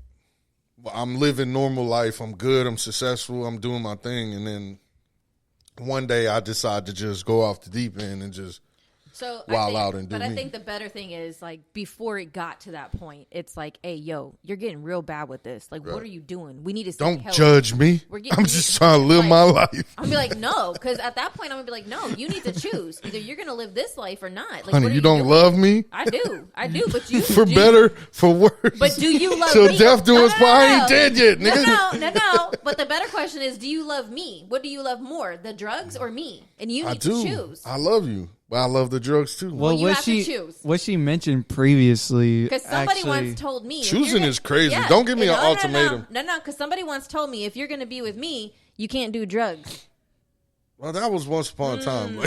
I'm living normal life. I'm good. I'm successful. I'm doing my thing. And then one day I decide to just go off the deep end and just wild out and do me. But I think the better thing is like before it got to that point, it's like, hey, yo, you're getting real bad with this. Like, what are you doing? We need to don't judge me. I'm just trying to live my life. I'm gonna be like, no, because at that point I'm gonna be like, no, you need to choose. Either you're gonna live this life or not. Like, honey, you don't love me. I do, but you for better, for worse. But do you love till me? Death do us part. I ain't dead yet, nigga. No. But the better question is, do you love me? What do you love more, the drugs or me? And you need to choose. I love you. But I love the drugs too. Well, you have to choose. What she mentioned previously, because somebody once told me choosing is crazy. Yeah, don't give me an ultimatum. No, because somebody once told me if you're going to be with me, you can't do drugs. Well, that was once upon a time.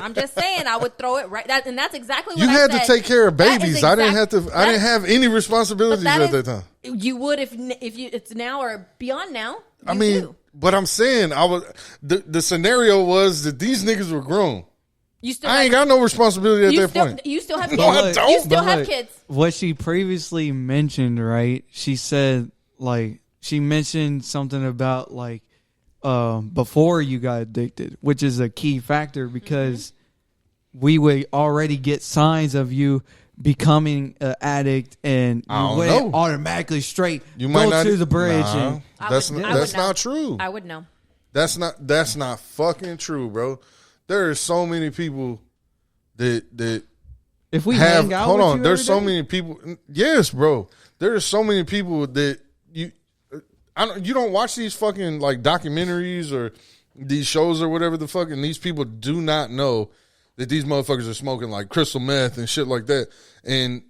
I'm just saying, I would throw it right. And that's exactly what you had said. to take care of babies. I didn't have to. I didn't have any responsibilities at that time. You would if it's now or beyond now. I mean, but I'm saying the scenario was that these niggas were grown. I ain't got no responsibility at that point. You still have kids. No, I don't. You still have kids. What she previously mentioned, right? She said, like, she mentioned something about, like, before you got addicted, which is a key factor because we would already get signs of you becoming an addict, and you went automatically straight. You might go not to the bridge. Nah, that's not true. I would know. That's not fucking true, bro. There are so many people that if we have. hang out Hold with on, you there's every so day? many people. Yes, bro. There are so many people that you don't watch these fucking like documentaries or these shows or whatever the fuck, and these people do not know that these motherfuckers are smoking like crystal meth and shit like that. And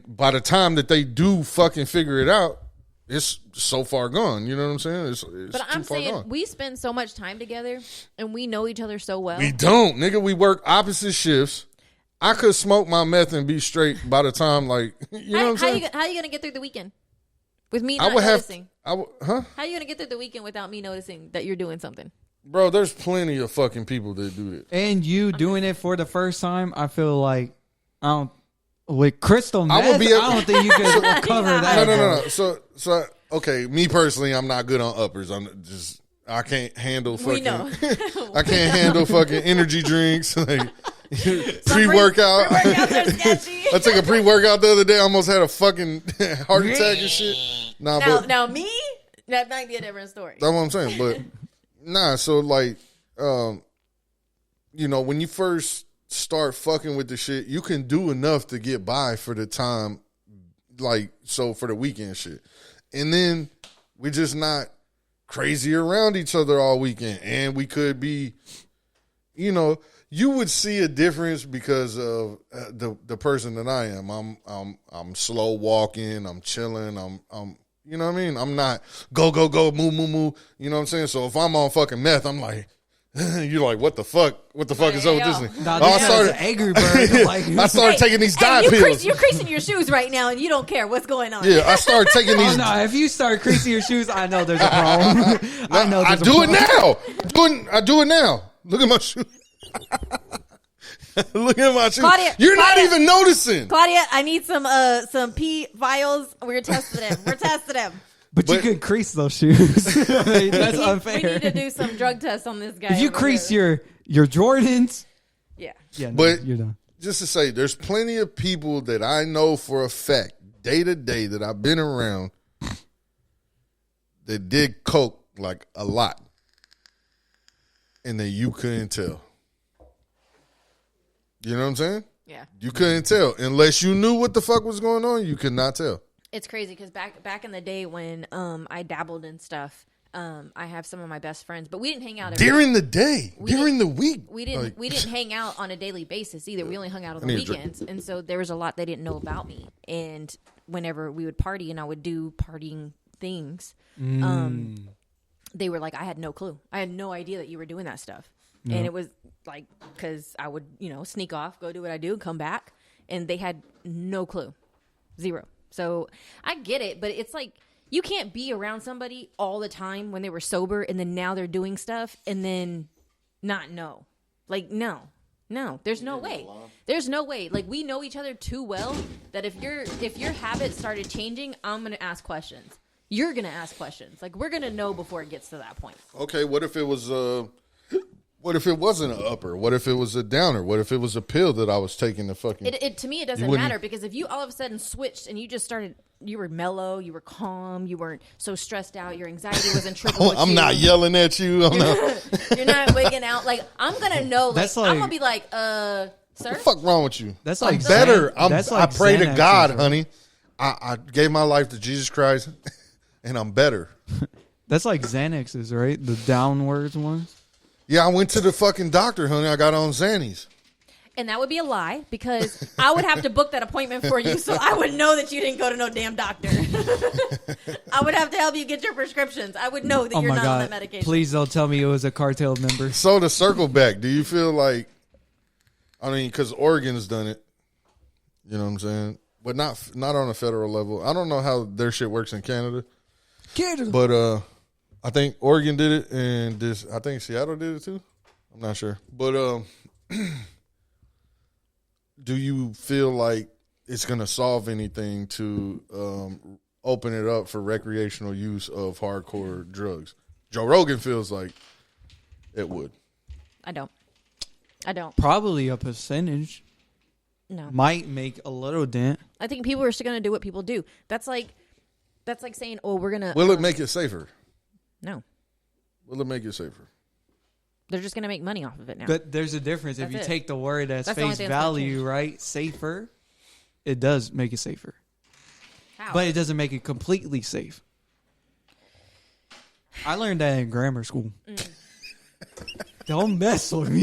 by the time that they do fucking figure it out, it's so far gone. You know what I'm saying? It's But I'm too far saying gone. we spend so much time together and we know each other so well. We don't, nigga. We work opposite shifts. I could smoke my meth and be straight by the time, like, you know what I'm saying? How you gonna get through the weekend with me not noticing? How you gonna get through the weekend without me noticing that you're doing something? Bro, there's plenty of fucking people that do that. And you doing it for the first time, I feel like with crystal meth, I would be able- I don't think you can cover that. No. So okay, me personally, I'm not good on uppers. I can't handle fucking. We know. I can't handle fucking energy drinks. Like pre-workout. Pre-workouts are sketchy. I took a pre-workout the other day. I almost had a fucking heart attack and shit. Now me, that might be a different story. That's what I'm saying. But nah, so like, when you first start fucking with the shit, you can do enough to get by for the time, like, so for the weekend shit. And then we're just not crazy around each other all weekend. And we could be, you would see a difference because of the person that I am. I'm slow walking. I'm chilling. I'm you know what I mean? I'm not go, move. You know what I'm saying? So if I'm on fucking meth, I'm like, you're like, what the fuck? What the fuck is up with this thing? Nah, I started angry bird. I started taking these diet pills. You're creasing your shoes right now, and you don't care what's going on. Yeah, I started taking these. Oh no! If you start creasing your shoes, I know there's a problem. I do it now. I do it now. Look at my shoes. Look at my shoes. You're not even noticing. Claudia, I need some pee vials. We're testing them. But you could crease those shoes. I mean, that's unfair. We need to do some drug tests on this guy. If you crease your Jordans, yeah, no, but you're done. Just to say, there's plenty of people that I know for a fact, day to day, that I've been around that did coke like a lot, and that you couldn't tell. You know what I'm saying? Yeah. You couldn't tell unless you knew what the fuck was going on. You could not tell. It's crazy because back in the day when I dabbled in stuff, I have some of my best friends, but we didn't hang out during the day, during the week. We didn't hang out on a daily basis either. We only hung out on the weekends, and so there was a lot they didn't know about me. And whenever we would party and I would do partying things, they were like, I had no clue. I had no idea that you were doing that stuff. No. And it was like, because I would, sneak off, go do what I do, come back, and they had no clue. Zero. So I get it, but it's like you can't be around somebody all the time when they were sober and then now they're doing stuff and then not know. Like, no, there's no way. There's no way. Like, we know each other too well that if your habits started changing, I'm going to ask questions. You're going to ask questions. Like, we're going to know before it gets to that point. Okay, what if it was what if it wasn't an upper? What if it was a downer? What if it was a pill that I was taking to fucking... To me, it doesn't matter because if you all of a sudden switched and you just started... You were mellow, you were calm, you weren't so stressed out, your anxiety wasn't tripping with I'm you. not yelling at you. You're not wigging out. Like, I'm going to know. Like, I'm going to be like, sir? What the fuck wrong with you? That's like... I'm better. I pray to God, right? honey. I gave my life to Jesus Christ, and I'm better. That's like Xanaxes, right? The downwards ones. Yeah, I went to the fucking doctor, honey. I got on Xannies. And that would be a lie because I would have to book that appointment for you so I would know that you didn't go to no damn doctor. I would have to help you get your prescriptions. I would know that you're not on that medication. Please don't tell me it was a cartel member. So to circle back, do you feel like, I mean, because Oregon's done it, you know what I'm saying? But not on a federal level. I don't know how their shit works in Canada. But I think Oregon did it, and I think Seattle did it too. I'm not sure, but do you feel like it's gonna solve anything to open it up for recreational use of hardcore drugs? Joe Rogan feels like it would. I don't. Probably a percentage. No. Might make a little dent. I think people are still going to do what people do. That's like saying, oh, we're going to... Will it make it safer? No. Will it make it safer? They're just going to make money off of it now. But there's a difference. If you take the word as That's the only face thing that's gonna value, change. right? Safer, it does make it safer. How? But it doesn't make it completely safe. I learned that in grammar school. Don't mess with me.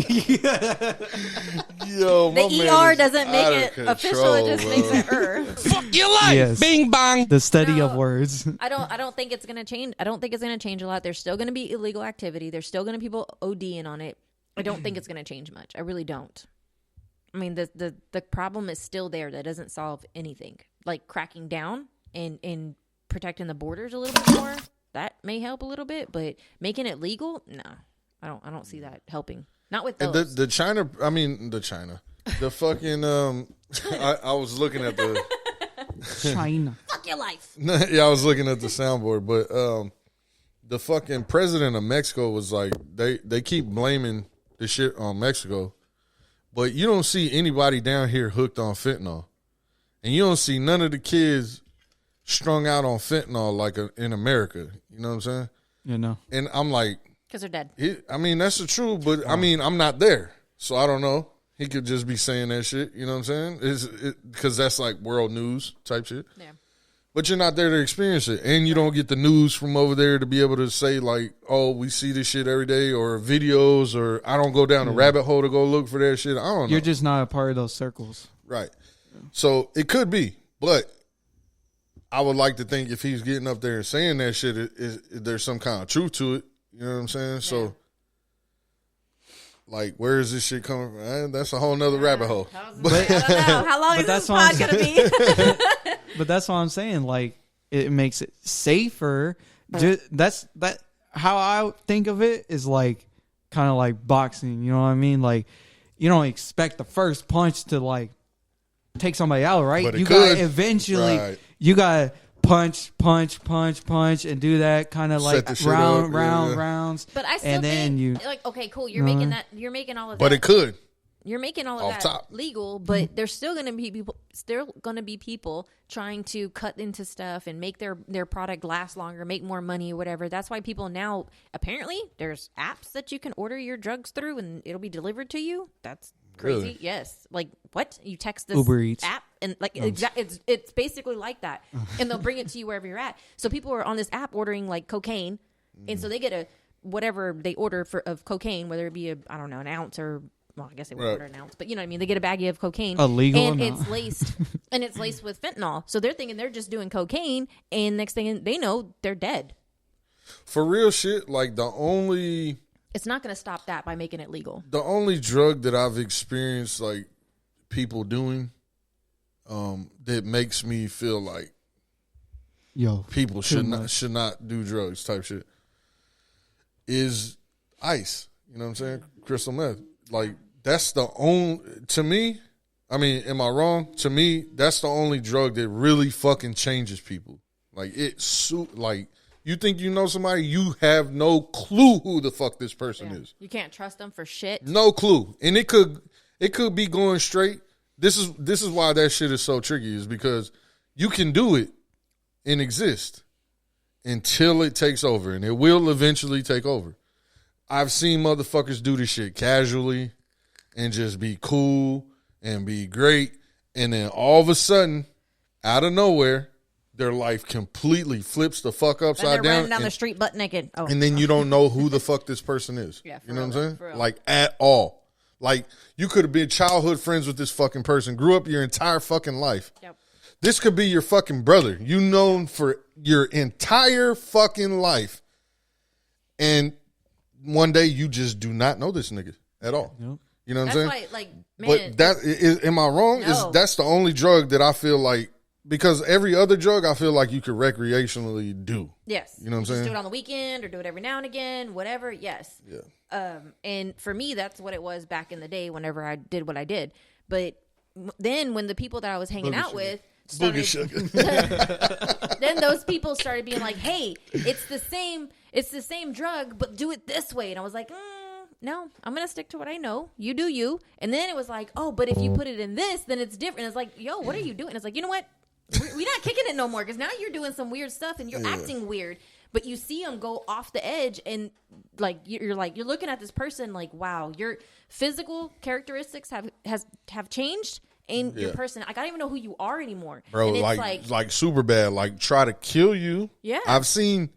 Yo, my the man ER is doesn't make out of it control, official. It just bro. makes it Fuck your life. Yes. Bing bong. The study No. of words. I don't think it's going to change. I don't think it's going to change a lot. There's still going to be illegal activity. There's still going to be people ODing on it. I don't think it's going to change much. I really don't. I mean, the problem is still there. That doesn't solve anything. Like cracking down and protecting the borders a little bit more, that may help a little bit. But making it legal, no, I don't see that helping. Not with those. The China. The fucking. I was looking at the. China. Fuck your life. Yeah, I was looking at the soundboard, but the fucking president of Mexico was like, they keep blaming the shit on Mexico, but you don't see anybody down here hooked on fentanyl, and you don't see none of the kids strung out on fentanyl like in America. You know what I'm saying? You know. And I'm like, Because they're dead. I mean, that's the truth, but I mean, I'm not there, so I don't know. He could just be saying that shit. You know what I'm saying? Because that's like world news type shit. Yeah. But you're not there to experience it. And you don't get the news from over there to be able to say, like, oh, we see this shit every day, or videos, or I don't go down a rabbit hole to go look for that shit. I don't know. You're just not a part of those circles. Right. So it could be. But I would like to think if he's getting up there and saying that shit, there's some kind of truth to it. You know what I'm saying? So, like, where is this shit coming from? That's a whole nother rabbit hole. I don't know. How long is that's this what I'm pod going to be? But that's what I'm saying. Like, it makes it safer. That's how I think of it is like kind of like boxing. You know what I mean? Like, you don't expect the first punch to like take somebody out, right? But it you could. got eventually. Right. You got punch, and do that kind of like the shit round, up, rounds. But I still and then think, you, like, okay, cool. You're making that. You're making all of But that. it could. You're making all of Off that top. legal, but there's still going to be people trying to cut into stuff and make their product last longer, make more money or whatever. That's why people now, apparently, there's apps that you can order your drugs through and it'll be delivered to you. That's crazy. Really? Yes. Like, what? You text this Uber Eats. app and like it's basically like that. And they'll bring it to you wherever you're at. So people are on this app ordering like cocaine, and so they get a whatever they order of cocaine, whether it be an ounce or, well, I guess they would order an ounce, but you know what I mean? They get a baggie of cocaine. A legal and amount. it's laced with fentanyl. So they're thinking they're just doing cocaine, and next thing they know, they're dead. For real shit, like the only It's not going to stop that by making it legal. drug that I've experienced like people doing that makes me feel like people should not do drugs type shit is ice. You know what I'm saying? Crystal meth. Like that's the only, to me, I mean, am I wrong? To me, that's the only drug that really fucking changes people. Like like you think you know somebody, you have no clue who the fuck this person is. You can't trust them for shit. No clue. And it could be going straight. This is why that shit is so tricky, is because you can do it and exist until it takes over, and it will eventually take over. I've seen motherfuckers do this shit casually and just be cool and be great, and then all of a sudden, out of nowhere, their life completely flips the fuck And upside they're down. running down the street butt naked. Oh, And then you don't know who the fuck this person is. Yeah, for you know real, what I'm saying? for real. Like, at all. Like, you could have been childhood friends with this fucking person, grew up your entire fucking life. Yep. This could be your fucking brother. You known for your entire fucking life. And one day you just do not know this nigga at all. Yep. You know what That's I'm saying? why, like, man. But that is, am I wrong? No. That's the only drug that I feel like, because every other drug I feel like you could recreationally do. Yes. You know what I'm Just saying? do it on the weekend or do it every now and again, whatever. Yes. Yeah. And for me, that's what it was back in the day whenever I did what I did. But then when the people that I was hanging Booger out sugar. with Booger started, sugar. then those people started being like, hey, it's the same it's the same drug, but do it this way. And I was like, no, I'm going to stick to what I know. You do you. And then it was like, oh, but if you put it in this, then it's different. It's like, yo, what are you doing? It's like, you know what? We're not kicking it no more because now you're doing some weird stuff and you're acting weird. But you see them go off the edge and like you're looking at this person like, wow, your physical characteristics have changed. And your person, I don't even know who you are anymore. Bro, and it's like super bad. Like try to kill you. Yeah. I've seen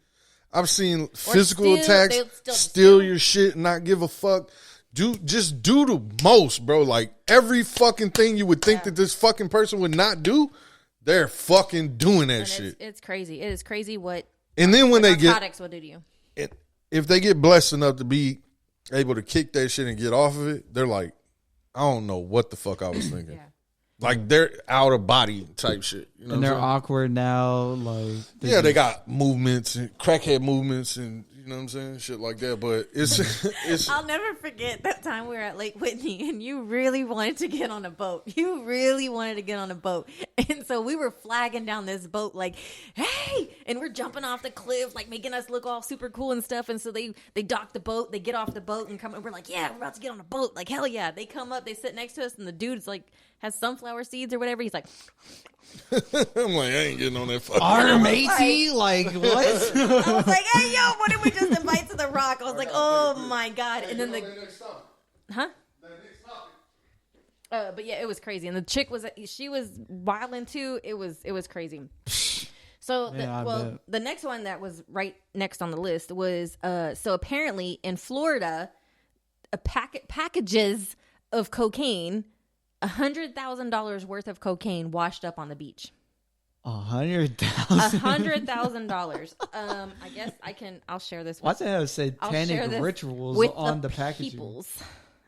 physical attacks, steal your shit, not give a fuck. Just do the most, bro. Like every fucking thing you would think that this fucking person would not do, they're fucking doing that shit. It's crazy. It is crazy what. And then when they get narcotics will do to you. If they get blessed enough to be able to kick that shit and get off of it, they're like, I don't know what the fuck I was thinking. Like they're out of body type shit. You know and they're awkward now. Like they got movements and crackhead movements and you know what I'm saying, shit like that. But it's. I'll never forget that time we were at Lake Whitney and you really wanted to get on a boat. You really wanted to get on a boat, and so we were flagging down this boat like, hey, and we're jumping off the cliff, like making us look all super cool and stuff. And so they dock the boat, they get off the boat and come, and we're like, yeah, we're about to get on a boat, like hell yeah. They come up, they sit next to us, and the dude's like. Has sunflower seeds or whatever. He's like, I'm like, I ain't getting on that fucking matey. Like what? I was like, hey yo, what did we just invite to the rock? I was like, oh my god. And then but yeah, it was crazy. And the chick she was wilding too. It was crazy. So the next one that was right next on the list was so apparently in Florida, packages of cocaine. $100,000 worth of cocaine washed up on the beach. $100,000. $100,000. I guess I'll share this. Why does it have satanic rituals on the packaging?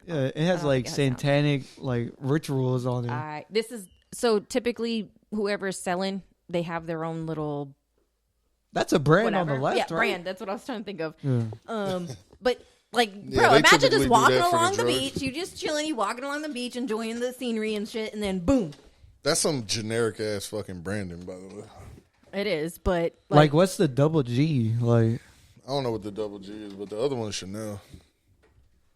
Yeah, it has like satanic like rituals on it. This is so typically whoever's selling, they have their own little. That's a brand on the left, right? Brand. That's what I was trying to think of. Yeah. But. Like, bro, imagine just walking along the beach. You just chilling, you walking along the beach, enjoying the scenery and shit, and then boom. That's some generic ass fucking branding, by the way. It is, but like what's the double G? Like, I don't know what the double G is, but the other one is Chanel.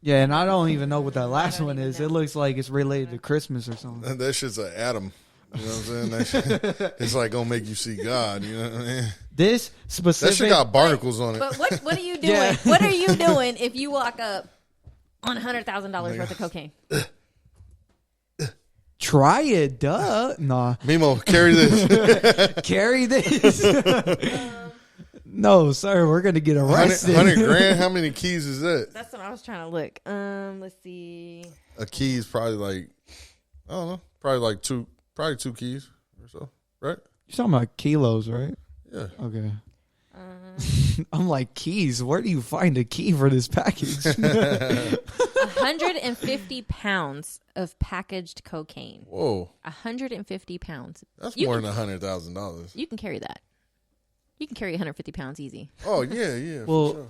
Yeah, and I don't even know what that last one is. It looks like it's related to Christmas or something. That shit's an atom. You know what I'm saying? It's like gonna make you see God. You know what I mean? This specific. That shit got barnacles on it. But what are you doing? Yeah. What are you doing if you walk up on $100,000 worth of cocaine? Try it, duh. Nah. Mimo, carry this. Carry this. No, sir. We're gonna get arrested. 100 grand. How many keys is that? That's what I was trying to look. Let's see. A key is probably like I don't know. Probably two keys or so, right? You're talking about kilos, right? Yeah. Okay. I'm like, keys. Where do you find a key for this package? 150 pounds of packaged cocaine. Whoa. 150 pounds. That's more than $100,000. You can carry that. You can carry 150 pounds easy. Oh yeah. Well, for sure.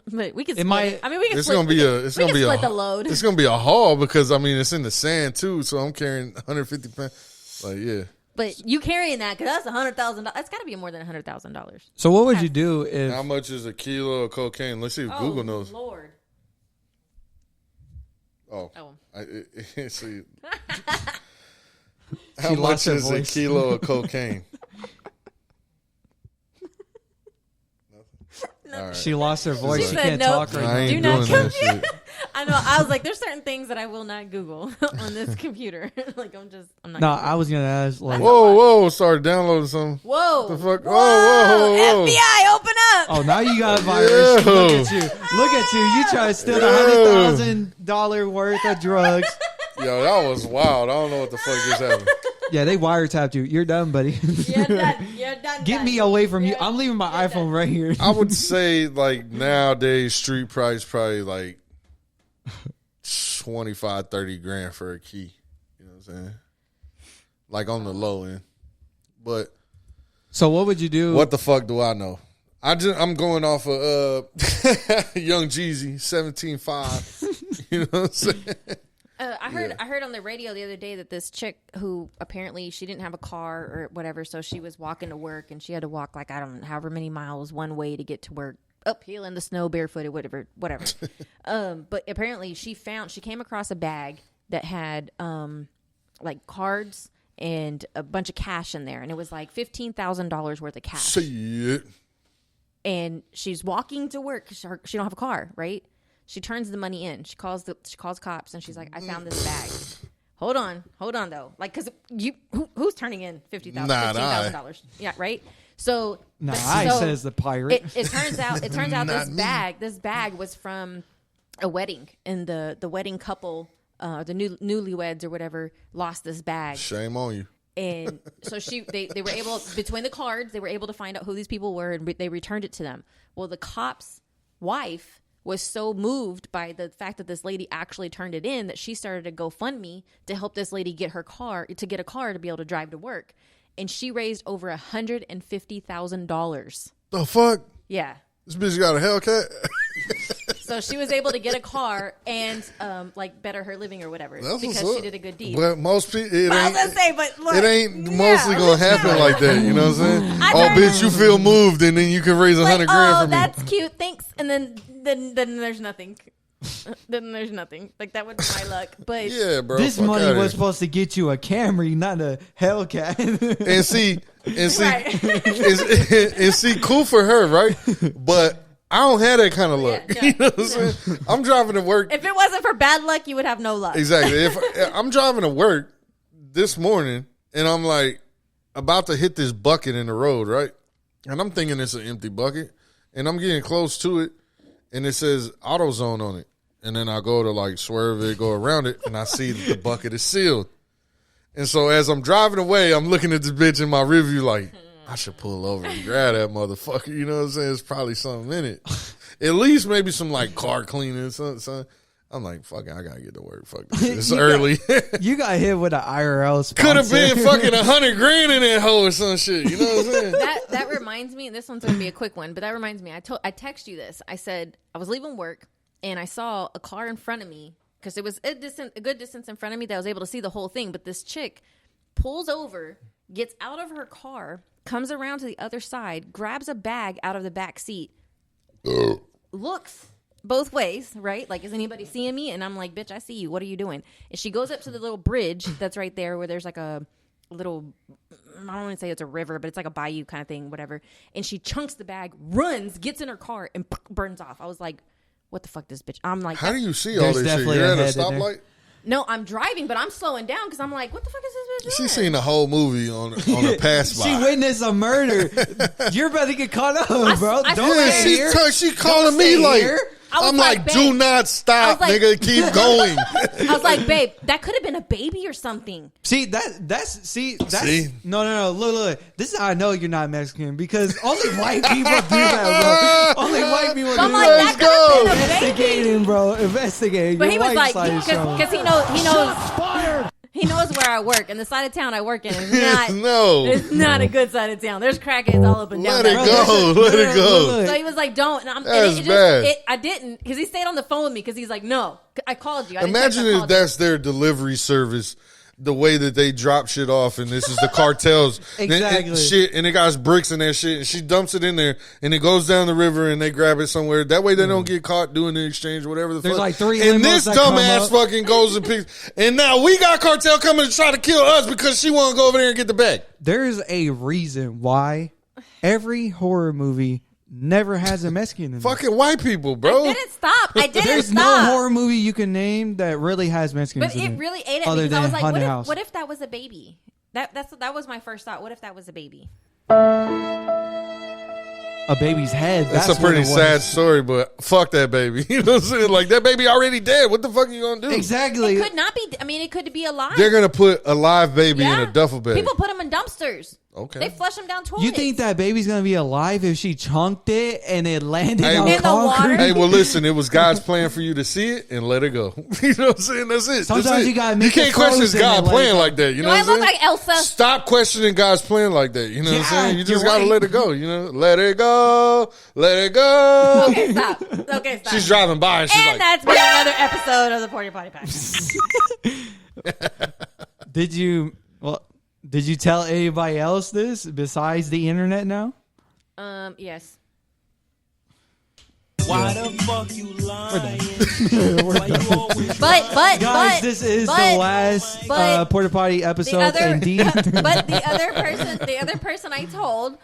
But we can split it. I mean, we can split the load. It's gonna be a haul because I mean it's in the sand too. So I'm carrying 150 pounds. Like yeah. But you carrying that because that's $100,000. That's got to be more than $100,000. So what would you do if? How much is a kilo of cocaine? Let's see if Google knows. Lord. Oh. See. How much is a kilo of cocaine? Right. She lost her voice. She can't nope, talk right now. Do not come here. I know. I was like, there's certain things that I will not Google on this computer. Like, I'm not. No, I was gonna ask. Like, whoa! Started downloading something. Whoa! The fuck? Whoa! FBI, open up! Oh, now you got a virus. Look at you! Look at you! You try to steal $100,000 worth of drugs. Yo, that was wild. I don't know what the fuck just happened. Yeah, they wiretapped you. You're done, buddy. You're done. Get me away from you. I'm leaving my iPhone right here. I would say, like, nowadays, street price probably, like, 25, 30 grand for a key. You know what I'm saying? Like, on the low end. But. So, what would you do? What the fuck do I know? I'm going off of Young Jeezy, 17.5. You know what I'm saying? I heard on the radio the other day that this chick who apparently she didn't have a car or whatever, so she was walking to work and she had to walk like, I don't know, however many miles one way to get to work. up hill in the snow, barefooted, whatever. But apparently she came across a bag that had like cards and a bunch of cash in there, and it was like $15,000 worth of cash. Shit. And she's walking to work because she don't have a car, right? She turns the money in. She calls cops, and she's like, "I found this bag." Hold on though, like, because who's turning in $15,000? Yeah, right. So says the pirate. It turns out this bag was from a wedding, and the wedding couple, the newlyweds or whatever, lost this bag. Shame on you. And so they were able, between the cards, they were able to find out who these people were, and they returned it to them. Well, the cop's wife was so moved by the fact that this lady actually turned it in that she started a GoFundMe to help this lady get a car to be able to drive to work. And she raised over $150,000. The fuck? Yeah. This bitch got a Hellcat? So she was able to get a car and like better her living or whatever. That's because she did a good deed. But most people, I was gonna say, but look, it ain't mostly gonna happen like that. You know what I'm saying? Bitch, you feel moved, and then you can raise $100,000 from me. That's cute. Thanks. And then there's nothing. Then there's nothing. Like, that would be my luck. But yeah, bro. This money was supposed to get you a Camry, not a Hellcat. and see, cool for her, right? But I don't have that kind of luck. Yeah, you know what I'm saying? I'm driving to work. If it wasn't for bad luck, you would have no luck. Exactly. If I'm driving to work this morning, and I'm like about to hit this bucket in the road, right? And I'm thinking it's an empty bucket, and I'm getting close to it, and it says AutoZone on it. And then I go to like swerve it, go around it, and I see that the bucket is sealed. And so as I'm driving away, I'm looking at this bitch in my rearview like, I should pull over and grab that motherfucker. You know what I'm saying? It's probably something in it. At least maybe some like car cleaning or something. I'm like, fuck it, I gotta get to work. Fuck this. It's early. You got hit with an IRL sponsor. Could have been fucking $100,000 in that hole or some shit. You know what I'm saying? That reminds me, and this one's gonna be a quick one, but that reminds me. I text you this. I said I was leaving work and I saw a car in front of me because it was a good distance in front of me that I was able to see the whole thing. But this chick pulls over, gets out of her car, comes around to the other side, grabs a bag out of the back seat, looks both ways, right? Like, is anybody seeing me? And I'm like, bitch, I see you. What are you doing? And she goes up to the little bridge that's right there where there's like a little, I don't want to say it's a river, but it's like a bayou kind of thing, whatever. And she chunks the bag, runs, gets in her car, and burns off. I was like, what the fuck, this bitch? I'm like, how do you see all this shit? You're at a stoplight? No, I'm driving, but I'm slowing down because I'm like, what the fuck is this bitch doing? She's seen the whole movie on her pass by. She witnessed a murder. You're about to get caught up, bro. She calling me like, I'm like, do not stop, like, nigga. Keep going. I was like, babe, that could have been a baby or something. That's no. Look. This is how I know you're not Mexican because only white people do that, bro. Only white people do that. Let's go. Investigating, bro. Investigating. But he was like, because he knows. He knows where I work, and the side of town I work in is not. It's not a good side of town. There's crackheads all up and down. Let it go. So he was like, "Don't." And That's bad. I didn't because he stayed on the phone with me because he's like, "No, I called you." Imagine if that's their delivery service. The way that they drop shit off, and this is the cartels, exactly. and shit, and it got bricks in that shit, and she dumps it in there, and it goes down the river, and they grab it somewhere. That way, they don't get caught doing the exchange, whatever the There's fuck. like 3 and limos this dumbass fucking goes and picks, and now we got cartel coming to try to kill us because she want to go over there and get the bag. There's a reason why every horror movie never has a Mexican in it. Fucking white people, bro. I didn't stop. There's no horror movie you can name that really has Mexicans in it. But it really ate at me because I was like, what if that was a baby? That was my first thought. What if that was a baby? A baby's head. That's a pretty sad story, but fuck that baby. You know what I'm saying? Like, that baby already dead. What the fuck are you going to do? Exactly. It could not be. I mean, it could be alive. They're going to put a live baby in a duffel bag. People put them in dumpsters. Okay. They flush them down toilets. You think that baby's going to be alive if she chunked it and it landed on in the water? Hey, well, listen, it was God's plan for you to see it and let it go. You know what I'm saying? That's it. Sometimes you got to make You can't question God plan like that. You know what I'm saying? Do I look like Elsa? Stop questioning God's plan like that. You know what I'm saying? You just got to right. let it go. You know? Let it go. Let it go. Okay, stop. Okay, stop. She's driving by and she's and like, that's been another episode of the Porta Poddy Podcast. Did you tell anybody else this besides the internet now? Yes. Why the fuck you lying? Why you always Guys, this is the last Porta Potty episode, indeed. But the other person I told,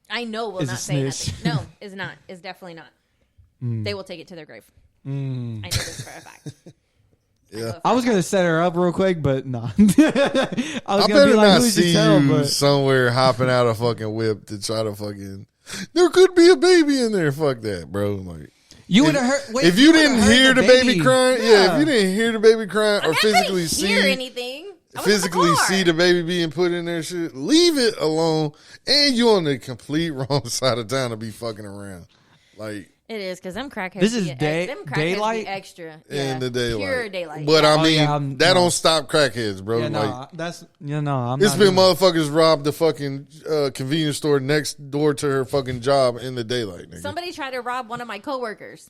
I know will Is not a say snitch. nothing. No, is not. Is definitely not. They will take it to their grave. I know this for a fact. Yeah. I was gonna set her up real quick, but no. I was I gonna better be like, not who's see to tell? you But somewhere hopping out a fucking whip to try to fucking. There could be a baby in there. Fuck that, bro. Like you would have heard. Wait, if you didn't hear the baby crying, yeah. if you didn't hear the baby crying or I physically couldn't hear see anything. I was in the physically car. see the baby being put in there, shit, leave it alone. And you on the complete wrong side of town to be fucking around, like. It is because them crackheads. This is them crackheads daylight? Be extra In the daylight, pure daylight. But I mean, that no. don't stop crackheads, bro. Yeah, no, like, that's I'm. it's not been doing it. motherfuckers robbed the fucking convenience store next door to her fucking job in the daylight, nigga. Somebody tried to rob one of my coworkers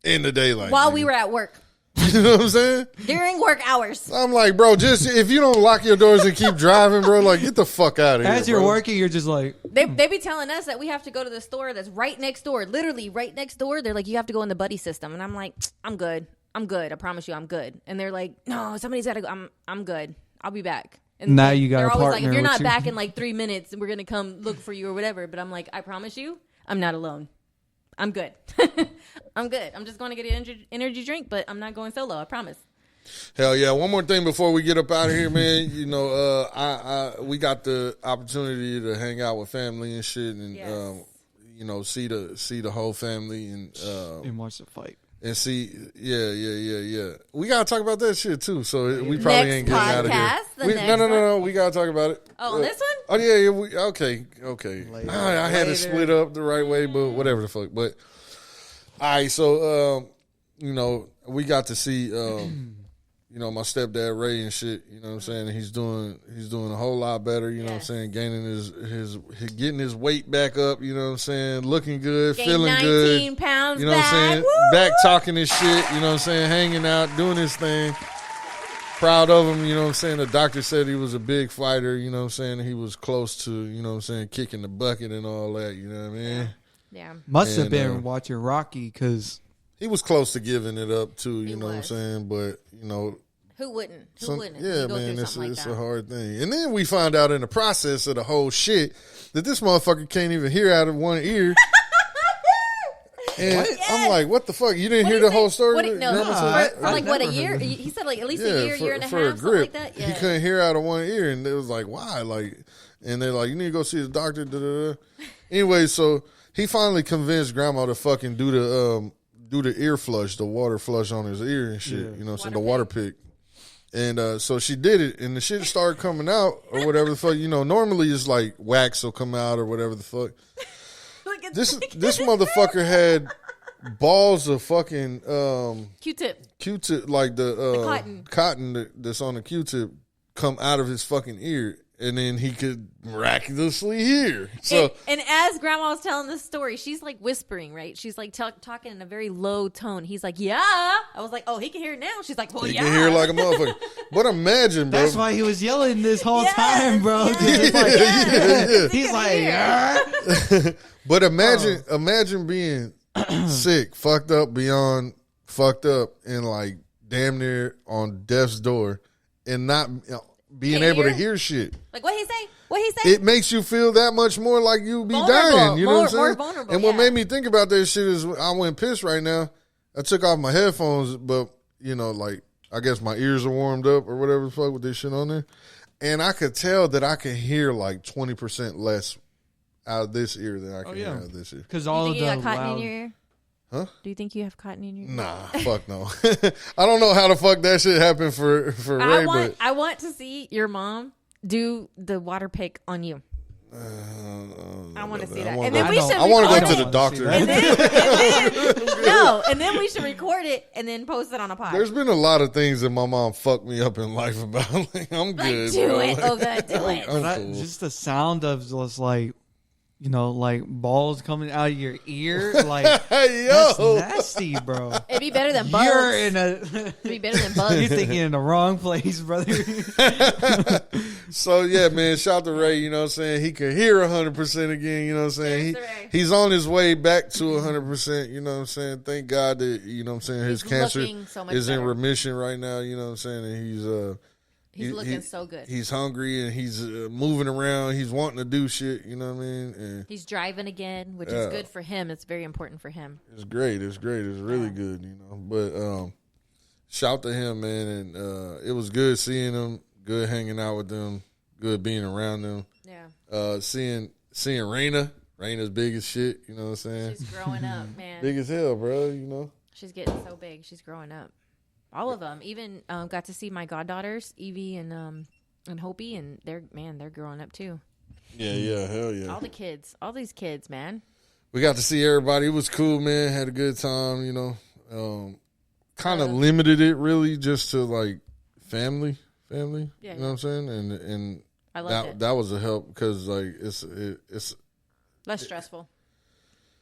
In the daylight, while nigga. we were at work You know what I'm saying? during work hours. I'm like, bro, just if you don't lock your doors and keep driving, bro, like get the fuck out of here. As you're bro. working, you're just like, They be telling us that we have to go to the store that's right next door, literally right next door. They're like, you have to go in the buddy system, and I'm like, I'm good. I promise you, I'm good. And they're like, no, somebody's got to go. I'm good. I'll be back. And Now you got they're a always like, partner if you're with not you. back in like 3 minutes, we're gonna come look for you or whatever. But I'm like, I promise you, I'm not alone. I'm good. I'm good. I'm just going to get an energy drink, but I'm not going solo. I promise. Hell yeah! One more thing before we get up out of here, man. You know, we got the opportunity to hang out with family and shit, and Yes. you know, see the whole family and watch the fight. and see, yeah. We gotta talk about that shit too. So we probably ain't getting out of here. The next No. We gotta talk about it. Oh, this one? Oh yeah. Okay. Later. I had it split up the right way, but whatever the fuck. But all right, so you know, we got to see you know, my stepdad Ray and shit, you know what I'm saying? He's doing a whole lot better, you know what I'm saying? Gaining his getting his weight back up, you know what I'm saying? Looking good, Gained feeling 19 good. pounds You know what I'm back. saying? Woo! Back talking his shit, you know what I'm saying? Hanging out, doing his thing. Proud of him, you know what I'm saying? The doctor said he was a big fighter, you know what I'm saying? He was close to, you know what I'm saying, kicking the bucket and all that, you know what I mean? Yeah. Must have And, been watching Rocky because He was close to giving it up too, you He know what I'm was. saying? But, you know, Who wouldn't? Who some- wouldn't? yeah, You go man, through it's something like a that. hard thing. And then we find out in the process of the whole shit that this motherfucker can't even hear out of one ear. And I'm like, what the fuck? You didn't hear the whole story? What, You no, know what I'm saying? for like what, a never year? heard of He said like at least a year and a half, for something like that. Yeah. He couldn't hear out of one ear, and it was like, why? Like, and they're like, you need to go see the doctor. Da, da, da. Anyway, so he finally convinced Grandma to fucking do the ear flush, the water flush on his ear and shit. You know, what I'm saying, the water pick. And so she did it, and the shit started coming out or whatever the fuck. You know, normally it's like wax will come out or whatever the fuck. Look at This motherfucker had balls of fucking Q-tip. like the cotton. cotton that's on the Q-tip come out of his fucking ear, and then he could miraculously hear. So And as Grandma was telling this story, she's like whispering, right? She's like talking in a very low tone. He's like, "Yeah." I was like, "Oh, he can hear it now." She's like, "Well, he yeah." can hear like a motherfucker. But imagine, bro. that's why he was yelling this whole Yes, time, bro. 'cause yes, it's like, yes. he's like, hear. "Ah." But imagine being sick, fucked up beyond fucked up, and like damn near on death's door, and not being Can't able to hear? hear shit. Like what he say? What he say? It makes you feel that much more like you be Vulnerable. dying. You know what I'm More saying? vulnerable, And what yeah. made me think about that shit is I went pissed right now. I took off my headphones, but you know, like I guess my ears are warmed up or whatever the fuck with this shit on there, and I could tell that I could hear like 20% less out of this ear than I can hear out of this ear. Because Do you all think of you the got cotton loud, in your ear? Huh? Do you think you have cotton in your ear? Nah, fuck no. I don't know how the fuck that shit happened for Ray, but I want to see your mom do the water pick on you. I want to see that. And then we should I want to record go to it. the doctor. And then we should record it and then post it on a pod. There's been a lot of things that my mom fucked me up in life about. Like, I'm good. do bro. it. Like, Oh, God, do it. I'm that, cool. just the sound of just like you know, like balls coming out of your ear. Like, Yo. that's nasty, bro. It'd be better than bugs. You're in It'd be better than you're bugs. thinking in the wrong place, brother. So yeah, man, shout to Ray, you know what I'm saying? He could hear 100% again, you know what I'm saying? Cheers to Ray. He's on his way back to 100%, you know what I'm saying? Thank God that, you know what I'm saying, his He's cancer looking so much is in better. remission right now, you know what I'm saying? And He's looking so good. He's hungry and he's moving around. He's wanting to do shit, you know what I mean? And He's driving again, which is good for him. It's very important for him. it's great. It's great. It's really good, you know. But shout to him, man. And it was good seeing him, good hanging out with them, good being around them. Yeah. Seeing Raina. Raina's big as shit, you know what I'm saying? She's growing up, man. Big as hell, bro, you know? She's getting so big. She's growing up. All of them. Even got to see my goddaughters, Evie and Hopi, and they're growing up too. Yeah, hell yeah. All the kids, all these kids, man. We got to see everybody. It was cool, man. Had a good time, you know. Kind of limited it really just to like family. Yeah, you know what I'm saying? And I loved it. that was a help because like it's Less stressful.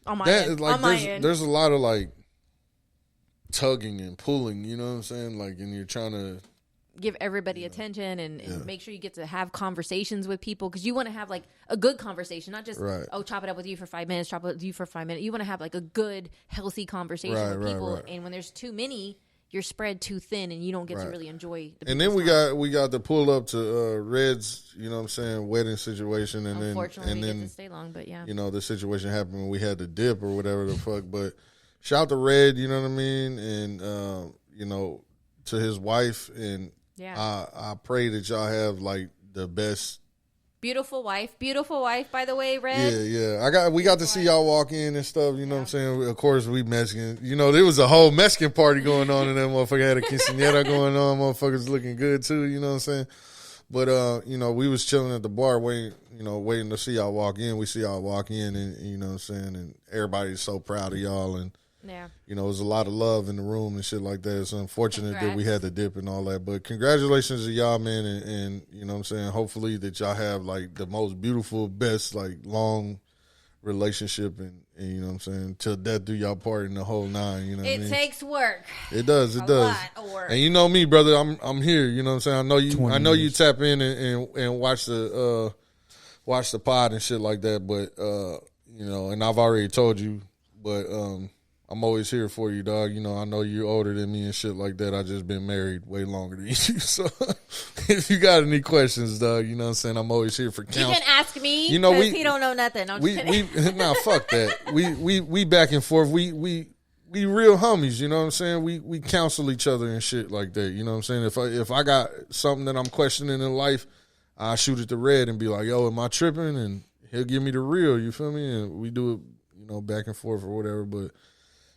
On my that end. like On my end. there's a lot of like tugging and pulling, you know what I'm saying? Like, and you're trying to give everybody attention and make sure you get to have conversations with people because you want to have like a good conversation, not just chop it up with you for 5 minutes, chop it up with you for 5 minutes. You want to have like a good, healthy conversation with people. Right. And when there's too many, you're spread too thin and you don't get to really enjoy the And then we time. got to pull up to Red's, you know what I'm saying, wedding situation, and Unfortunately, we then didn't stay long, but yeah. you know, the situation happened when we had to dip or whatever the fuck. But shout to Red, you know what I mean, and you know, to his wife, and I pray that y'all have like the best. Beautiful wife, by the way, Red. Yeah. We got to see y'all walk in and stuff. You know what I'm saying? Of course, we Mexican. You know, there was a whole Mexican party going on, and that motherfucker had a quinceañera going on. Motherfuckers looking good too. You know what I'm saying? But you know, we was chilling at the bar, waiting to see y'all walk in. We see y'all walk in, and you know what I'm saying, and everybody's so proud of y'all, and you know, there's a lot of love in the room and shit like that. It's unfortunate that we had to dip and all that, but congratulations to y'all, man, and you know what I'm saying, hopefully that y'all have like the most beautiful, best, like long relationship, and you know what I'm saying, till death do y'all part in the whole nine, you know what I mean? It takes work. It does. A lot of work. And you know me, brother, I'm here, you know what I'm saying? I know you tap in and watch the pod and shit like that, but you know, and I've already told you, but I'm always here for you, dog. You know, I know you're older than me and shit like that. I just been married way longer than you. So if you got any questions, dog, you know what I'm saying? I'm always here for counsel. You can ask me, you know, he don't know nothing. Nah, fuck that. We back and forth. We real homies, you know what I'm saying? We counsel each other and shit like that. You know what I'm saying? If I got something that I'm questioning in life, I shoot it to Red and be like, yo, am I tripping? And he'll give me the real, you feel me? And we do it, you know, back and forth or whatever, but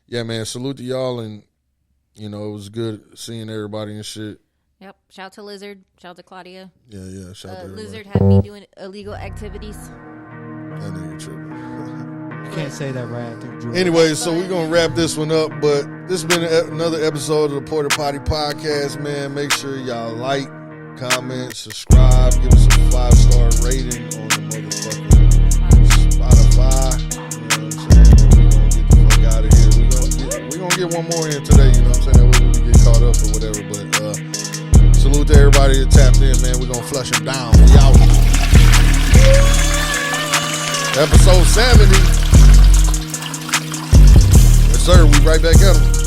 yeah, man, salute to y'all, and, you know, it was good seeing everybody and shit. Yep. Shout to Lizard. Shout to Claudia. Yeah, shout to everybody. Lizard had me doing illegal activities. That nigga tripping. You can't say that right after Drew. Anyway, so we're going to wrap this one up, but this has been another episode of the Porta Poddy Podcast, man. Make sure y'all like, comment, subscribe, give us a 5-star rating on the motherfucking Spotify. We're gonna get one more in today, you know what I'm saying? That way we get caught up or whatever. But salute to everybody that tapped in, man. We're gonna flush them down. We out. Episode 70. Yes, sir. We right back at them.